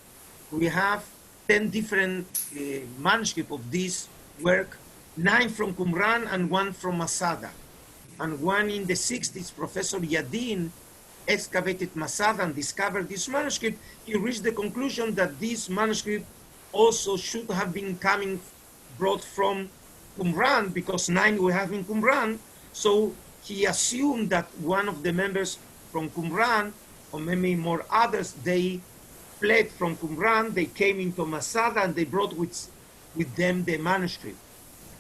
We have 10 different manuscripts of this work, 9 from Qumran and 1 from Masada. And one in the 60s, Professor Yadin excavated Masada and discovered this manuscript. He reached the conclusion that this manuscript also should have been brought from Qumran, because 9 we have in Qumran. So he assumed that one of the members from Qumran, or maybe more others, they fled from Qumran, they came into Masada, and they brought with them the manuscript.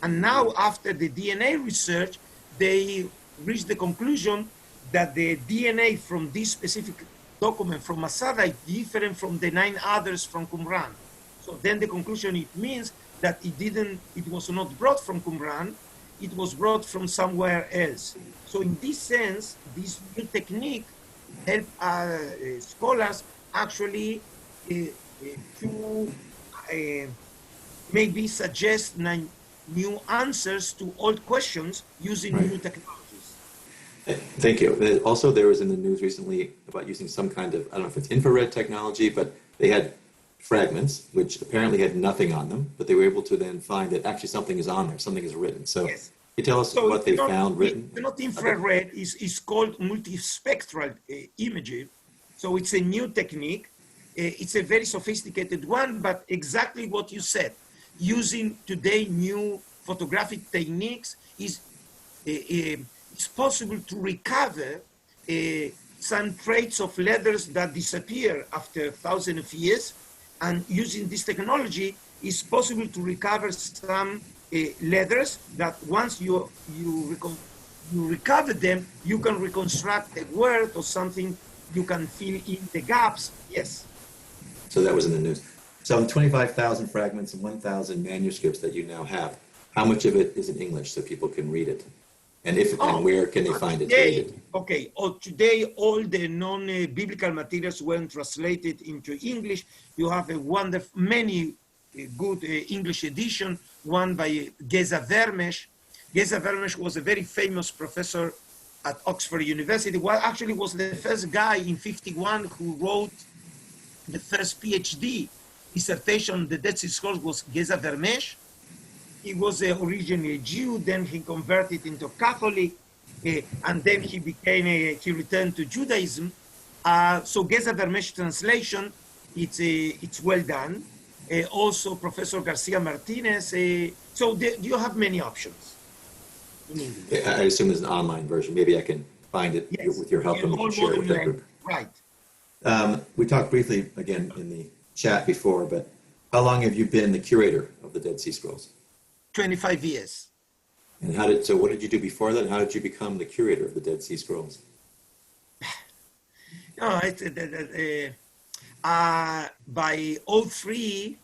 And now, after the DNA research, they reached the conclusion that the DNA from this specific document from Masada is different from the 9 others from Qumran. So then the conclusion, it means that it was not brought from Qumran, it was brought from somewhere else. So in this sense, this new technique helped scholars actually to maybe suggest new answers to old questions using new technologies. Thank you. Also, there was in the news recently about using some kind of, I don't know if it's infrared technology, but they had fragments which apparently had nothing on them, but they were able to then find that actually something is on there, something is written. So can you tell us what they found written? It's not infrared, it's called multispectral imaging. So it's a new technique. It's a very sophisticated one, but exactly what you said. Using today new photographic techniques, it's possible to recover some traits of leathers that disappear after thousands of years. And using this technology, it's possible to recover some leathers that once you recover them, you can reconstruct a word or something, you can fill in the gaps. Yes. So that was in the news. So 25,000 fragments and 1,000 manuscripts that you now have, how much of it is in English so people can read it? And and where can they find it? Okay, today all the non-biblical materials were translated into English. You have many good English edition, one by Geza Vermes. Geza Vermes was a very famous professor at Oxford University. Well, actually was the first guy in 51 who wrote the first PhD dissertation on the Dead Sea Scrolls was Geza Vermes. He was originally a Jew, then he converted into Catholic, and then he returned to Judaism. So Geza Vermes translation, it's well done. Also Professor Garcia Martinez. So you have many options. I assume there's an online version. Maybe I can find it with your help and we can share it with that group. Right. We talked briefly again in the chat before, but how long have you been the curator of the Dead Sea Scrolls? 25 years. And what did you do before that? How did you become the curator of the Dead Sea Scrolls? No, by 03,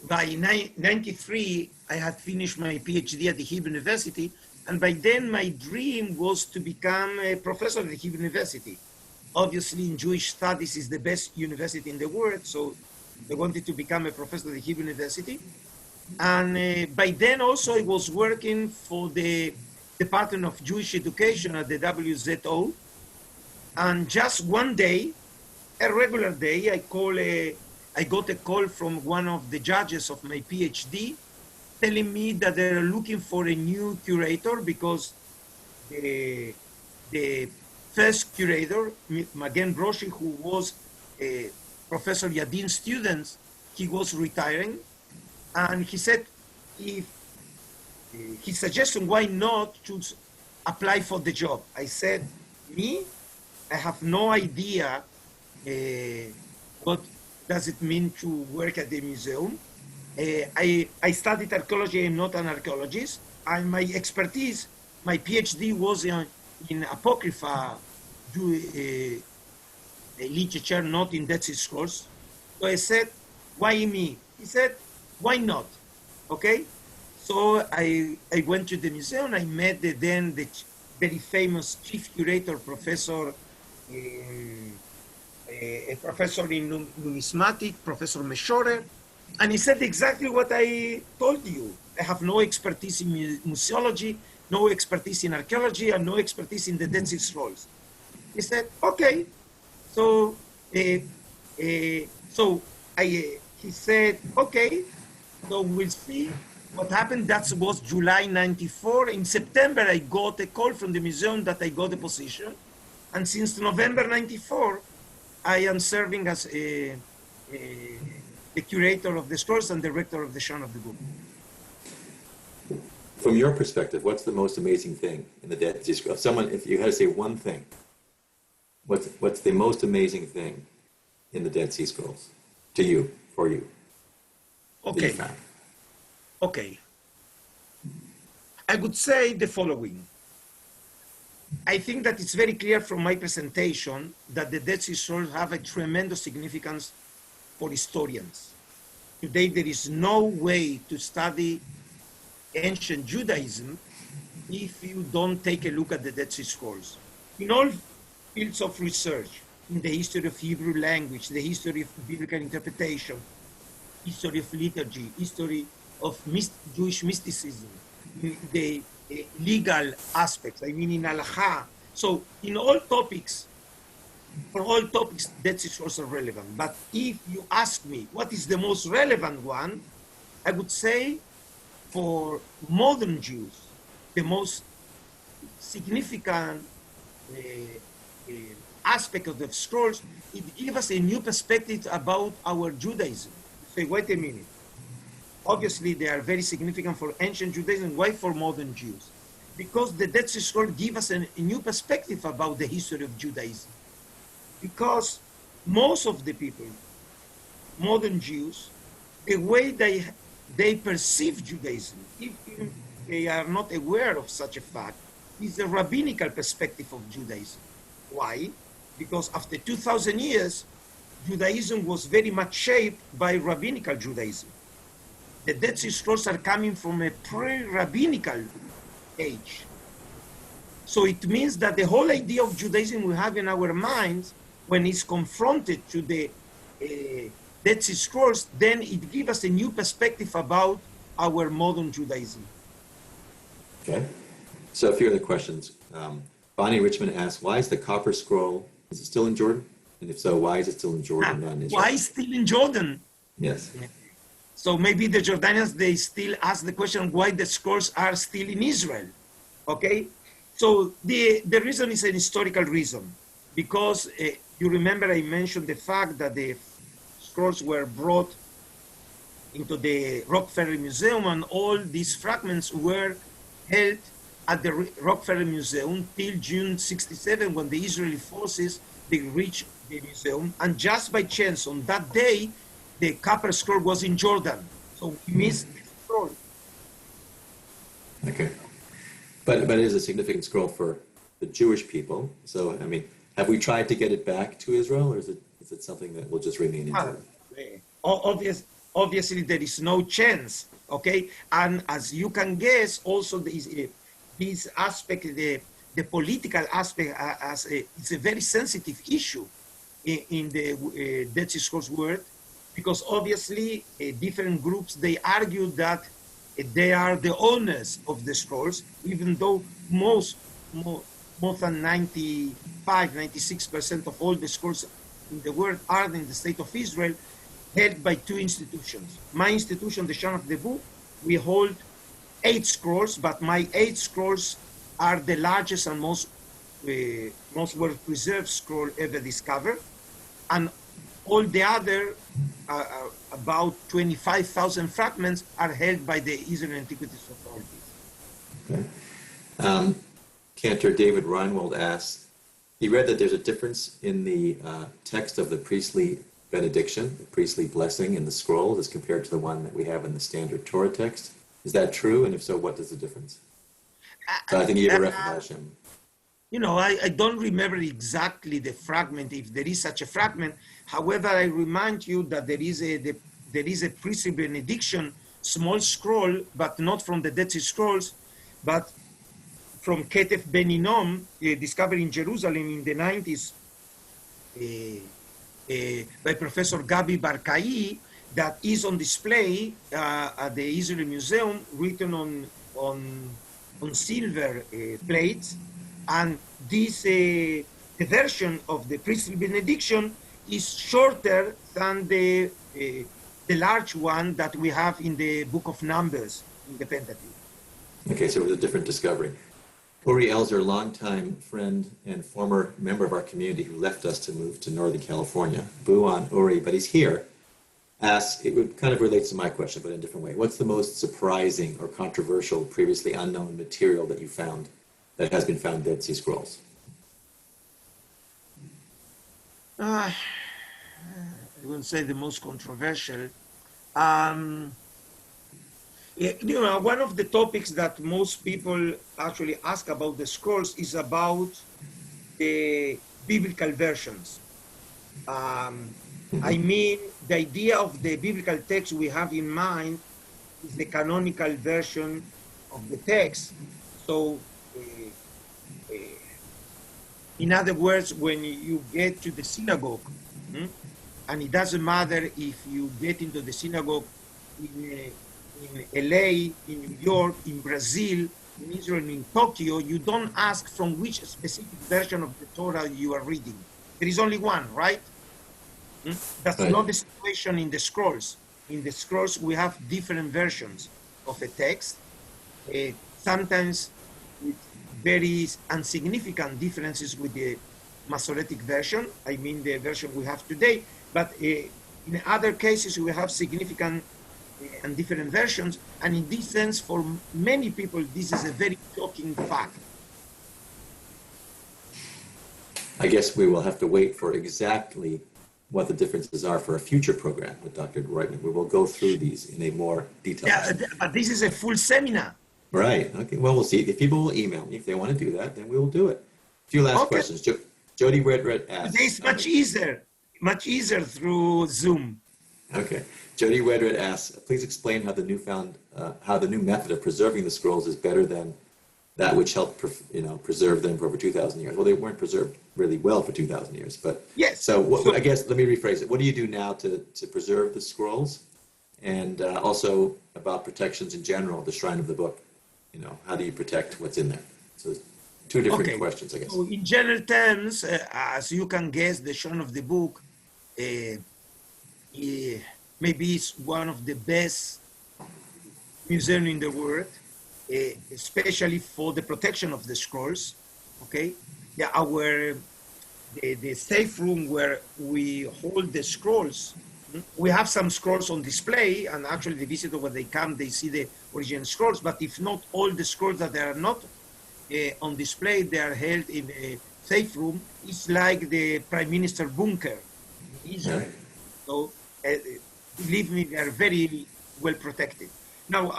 by 93, I had finished my PhD at the Hebrew University, and by then my dream was to become a professor at the Hebrew University. Obviously, in Jewish studies is the best university in the world, so I wanted to become a professor at the Hebrew University. And by then also I was working for the Department of Jewish Education at the WZO. And just one day, a regular day, I got a call from one of the judges of my PhD telling me that they're looking for a new curator because the first curator, Magen Broshi, who was Professor Yadin's student, he was retiring. And he said, if his suggestion, why not to apply for the job? I said, me? I have no idea what does it mean to work at the museum. I studied archaeology. I'm not an archaeologist. And my expertise, my PhD was in Apocrypha literature, not in Dead Sea Scrolls. So I said, why me? He said, why not? Okay? So I went to the museum. I met the very famous chief curator, Professor a professor in numismatic, Professor Meshorer, and he said exactly what I told you. I have no expertise in museology, no expertise in archaeology, and no expertise in the Dead Sea Scrolls. He said, okay. So, he said, okay, so we'll see what happened. That was July 94. In September, I got a call from the museum that I got a position. And since November 94, I am serving as the curator of the scrolls and director of the Shrine of the Book. From your perspective, what's the most amazing thing in the Dead Sea Scrolls? If you had to say one thing, what's the most amazing thing in the Dead Sea Scrolls to you, for you? Okay. Okay. I would say the following. I think that it's very clear from my presentation that the Dead Sea Scrolls have a tremendous significance for historians. Today, there is no way to study ancient Judaism if you don't take a look at the Dead Sea Scrolls. In all fields of research, in the history of Hebrew language, the history of biblical interpretation, history of liturgy, history of Jewish mysticism, the legal aspects, I mean in Halacha. So in all topics, for all topics, Dead Sea Scrolls are relevant. But if you ask me what is the most relevant one, I would say for modern Jews, the most significant aspect of the scrolls, it gives us a new perspective about our Judaism. Say, wait a minute. Obviously, they are very significant for ancient Judaism. Why for modern Jews? Because the Dead Sea Scrolls give us a new perspective about the history of Judaism. Because most of the people, modern Jews, the way they perceive Judaism, if they are not aware of such a fact, is the rabbinical perspective of Judaism. Why? Because after 2,000 years, Judaism was very much shaped by rabbinical Judaism. The Dead Sea Scrolls are coming from a pre-rabbinical age. So it means that the whole idea of Judaism we have in our minds, when it's confronted to the Dead Sea Scrolls, then it gives us a new perspective about our modern Judaism. Okay. So a few other questions. Bonnie Richmond asks, why is the copper scroll, is it still in Jordan? And if so, why is it still in Jordan, not in Israel? Why still in Jordan? Yes. So maybe the Jordanians, they still ask the question why the scrolls are still in Israel, okay? So the reason is an historical reason, because you remember I mentioned the fact that the scrolls were brought into the Rockefeller Museum and all these fragments were held at the Rockefeller Museum till June 67 when the Israeli forces, they reached the museum, and just by chance on that day, the copper scroll was in Jordan, so we missed the scroll. Okay, but it is a significant scroll for the Jewish people. So, I mean, have we tried to get it back to Israel, or is it something that will just remain in Jordan? Obviously, there is no chance, okay? And as you can guess, also this aspect, the political aspect, it's a very sensitive issue in the Dead Sea Scrolls world, because obviously different groups, they argue that they are the owners of the scrolls, even though most, more than 96% of all the scrolls in the world are in the state of Israel, held by two institutions. My institution, the Shan of the Book, we hold 8 scrolls, but my 8 scrolls are the largest and most well-preserved scroll ever discovered. And all the other, about 25,000 fragments, are held by the Israel Antiquities Authorities. Okay. Cantor David Reinwald asks, he read that there's a difference in the text of the priestly benediction, the priestly blessing in the scrolls as compared to the one that we have in the standard Torah text. Is that true? And if so, what is the difference? So I think you have a reference. You know, I don't remember exactly the fragment, if there is such a fragment. However, I remind you that there is a priestly benediction, small scroll, but not from the Dead Sea Scrolls, but from Ketef Ben Hinnom, discovered in Jerusalem in the 90s by Professor Gabi Barkai, that is on display at the Israel Museum, written on silver plates. And this the version of the priestly benediction is shorter than the large one that we have in the Book of Numbers in the Pentateuch. Okay, so it was a different discovery. Uri Elzer, longtime friend and former member of our community who left us to move to Northern California. Boo on Uri, but he's here. Asks, it kind of relates to my question, but in a different way. What's the most surprising or controversial, previously unknown material that you found that has been found in Dead Sea Scrolls? I wouldn't say the most controversial. You know, one of the topics that most people actually ask about the scrolls is about the biblical versions. I mean, the idea of the biblical text we have in mind is the canonical version of the text. So, in other words, when you get to the synagogue, and it doesn't matter if you get into the synagogue in LA, in New York, in Brazil, in Israel, in Tokyo, you don't ask from which specific version of the Torah you are reading. There is only one, right? That's not the situation in the scrolls. In the scrolls, we have different versions of a text, sometimes with very insignificant differences with the Masoretic version, I mean the version we have today, but in other cases, we have significant and different versions, and in this sense, for many people, this is a very shocking fact. I guess we will have to wait for exactly what the differences are for a future program with Dr. Roitman. We will go through these in a more detailed way. But this is a full seminar. Right. Okay. Well, we'll see. If people will email me if they want to do that, then we will do it. A few last questions. Jody Redred asks. It's much easier through Zoom. Okay. Jody Redred asks, please explain how the new method of preserving the scrolls is better than that which helped preserve them for over 2,000 years. Well, they weren't preserved really well for 2,000 years, but yes. So I guess let me rephrase it. What do you do now to preserve the scrolls, and also about protections in general, the Shrine of the Book? How do you protect what's in there? So two different questions, I guess. So in general terms, as you can guess, the Shrine of the Book maybe it's one of the best museums in the world, especially for the protection of the scrolls. Okay, the safe room where we hold the scrolls. We have some scrolls on display, and actually the visitor, when they come, they see the original scrolls. But if not all the scrolls that are not on display, they are held in a safe room. It's like the Prime Minister bunker in Israel. So, believe me, they are very well protected. Now,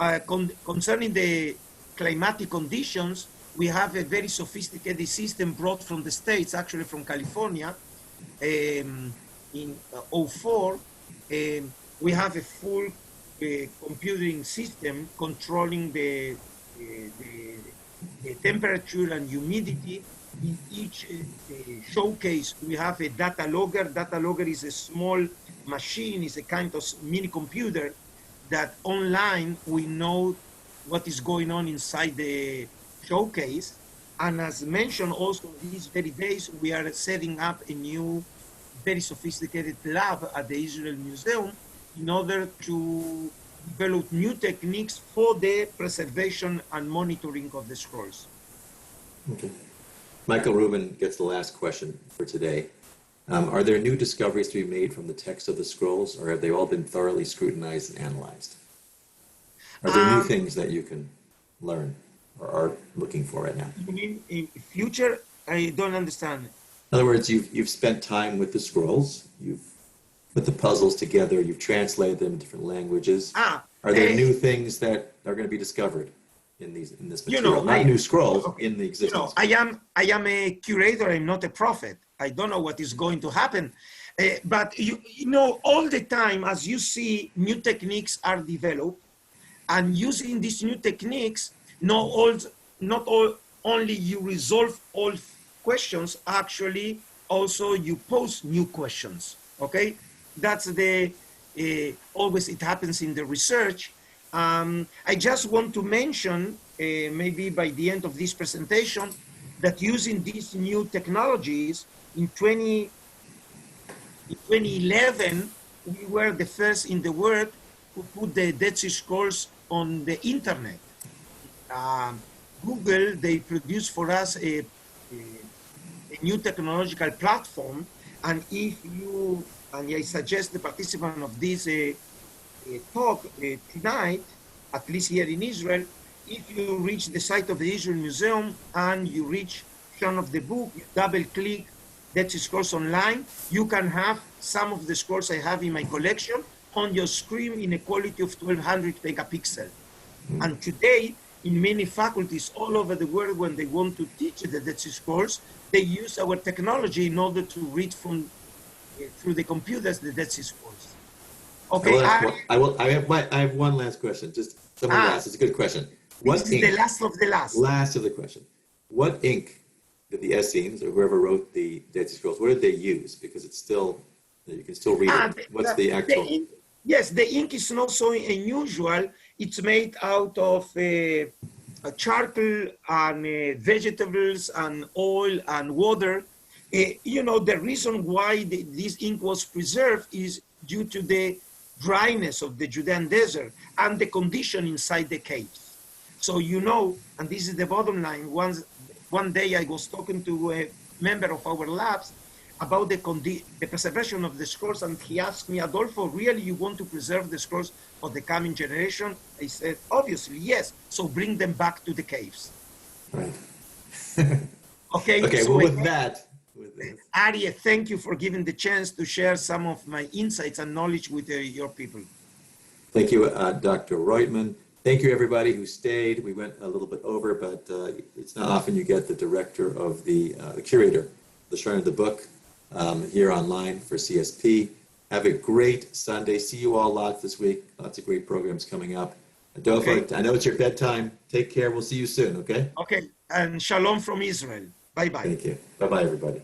concerning the climatic conditions, we have a very sophisticated system brought from the States, actually from California, in 2004. We have a full computing system controlling the temperature and humidity. In each showcase, we have a data logger. Data logger is a small machine, is a kind of mini computer that online we know what is going on inside the showcase. And as mentioned also these very days, we are setting up a new, very sophisticated lab at the Israel Museum in order to develop new techniques for the preservation and monitoring of the scrolls. Okay. Michael Rubin gets the last question for today. Are there new discoveries to be made from the text of the scrolls, or have they all been thoroughly scrutinized and analyzed? Are there new things that you can learn or are looking for right now? You mean in future? I don't understand. In other words, you've spent time with the scrolls, you've put the puzzles together, you've translated them in different languages. Are there new things that are going to be discovered in this material? Not new scrolls, in the existing. I am a curator. I'm not a prophet. I don't know what is going to happen, but you know, all the time, as you see, new techniques are developed, and using these new techniques, not only you resolve all questions, actually also you pose new questions. Okay, that's the always it happens in the research. I just want to mention, maybe by the end of this presentation, that using these new technologies in 2011, we were the first in the world who put the Dead Sea Scrolls on the internet. Google, they produced for us a new technological platform, and I suggest the participant of this talk tonight, at least here in Israel, if you reach the site of the Israel Museum and you reach section of the book, you double-click Dead Sea Scrolls online, you can have some of the scrolls I have in my collection on your screen in a quality of 1200 megapixel. And today, in many faculties all over the world, when they want to teach the Dead Sea Scrolls, they use our technology in order to read from through the computers the Dead Sea Scrolls. Okay. I have one last question. Just someone asked. It's a good question. This is the last of the last. Last of the question. What ink did the Essenes or whoever wrote the Dead Sea Scrolls, what did they use? Because it's still, you can still read it. What's the actual? Yes, the ink is not so unusual. It's made out of charcoal and vegetables and oil and water. You know, the reason why this ink was preserved is due to the dryness of the Judean desert and the condition inside the caves. So, you know, and this is the bottom line, one day I was talking to a member of our labs about the preservation of the scrolls, and he asked me, Adolfo, really you want to preserve the scrolls of the coming generation? I said, obviously, yes. So bring them back to the caves. Right. Okay, so well, with that. Aryeh, thank you for giving the chance to share some of my insights and knowledge with your people. Thank you, Dr. Roitman. Thank you, everybody who stayed. We went a little bit over, but it's not often you get the director of the curator, the Shrine of the Book, here online for CSP. Have a great Sunday. See you all lots this week. Lots of great programs coming up. Adolfo, okay. I know it's your bedtime. Take care. We'll see you soon, okay? Okay, and shalom from Israel. Bye-bye. Thank you. Bye-bye, everybody.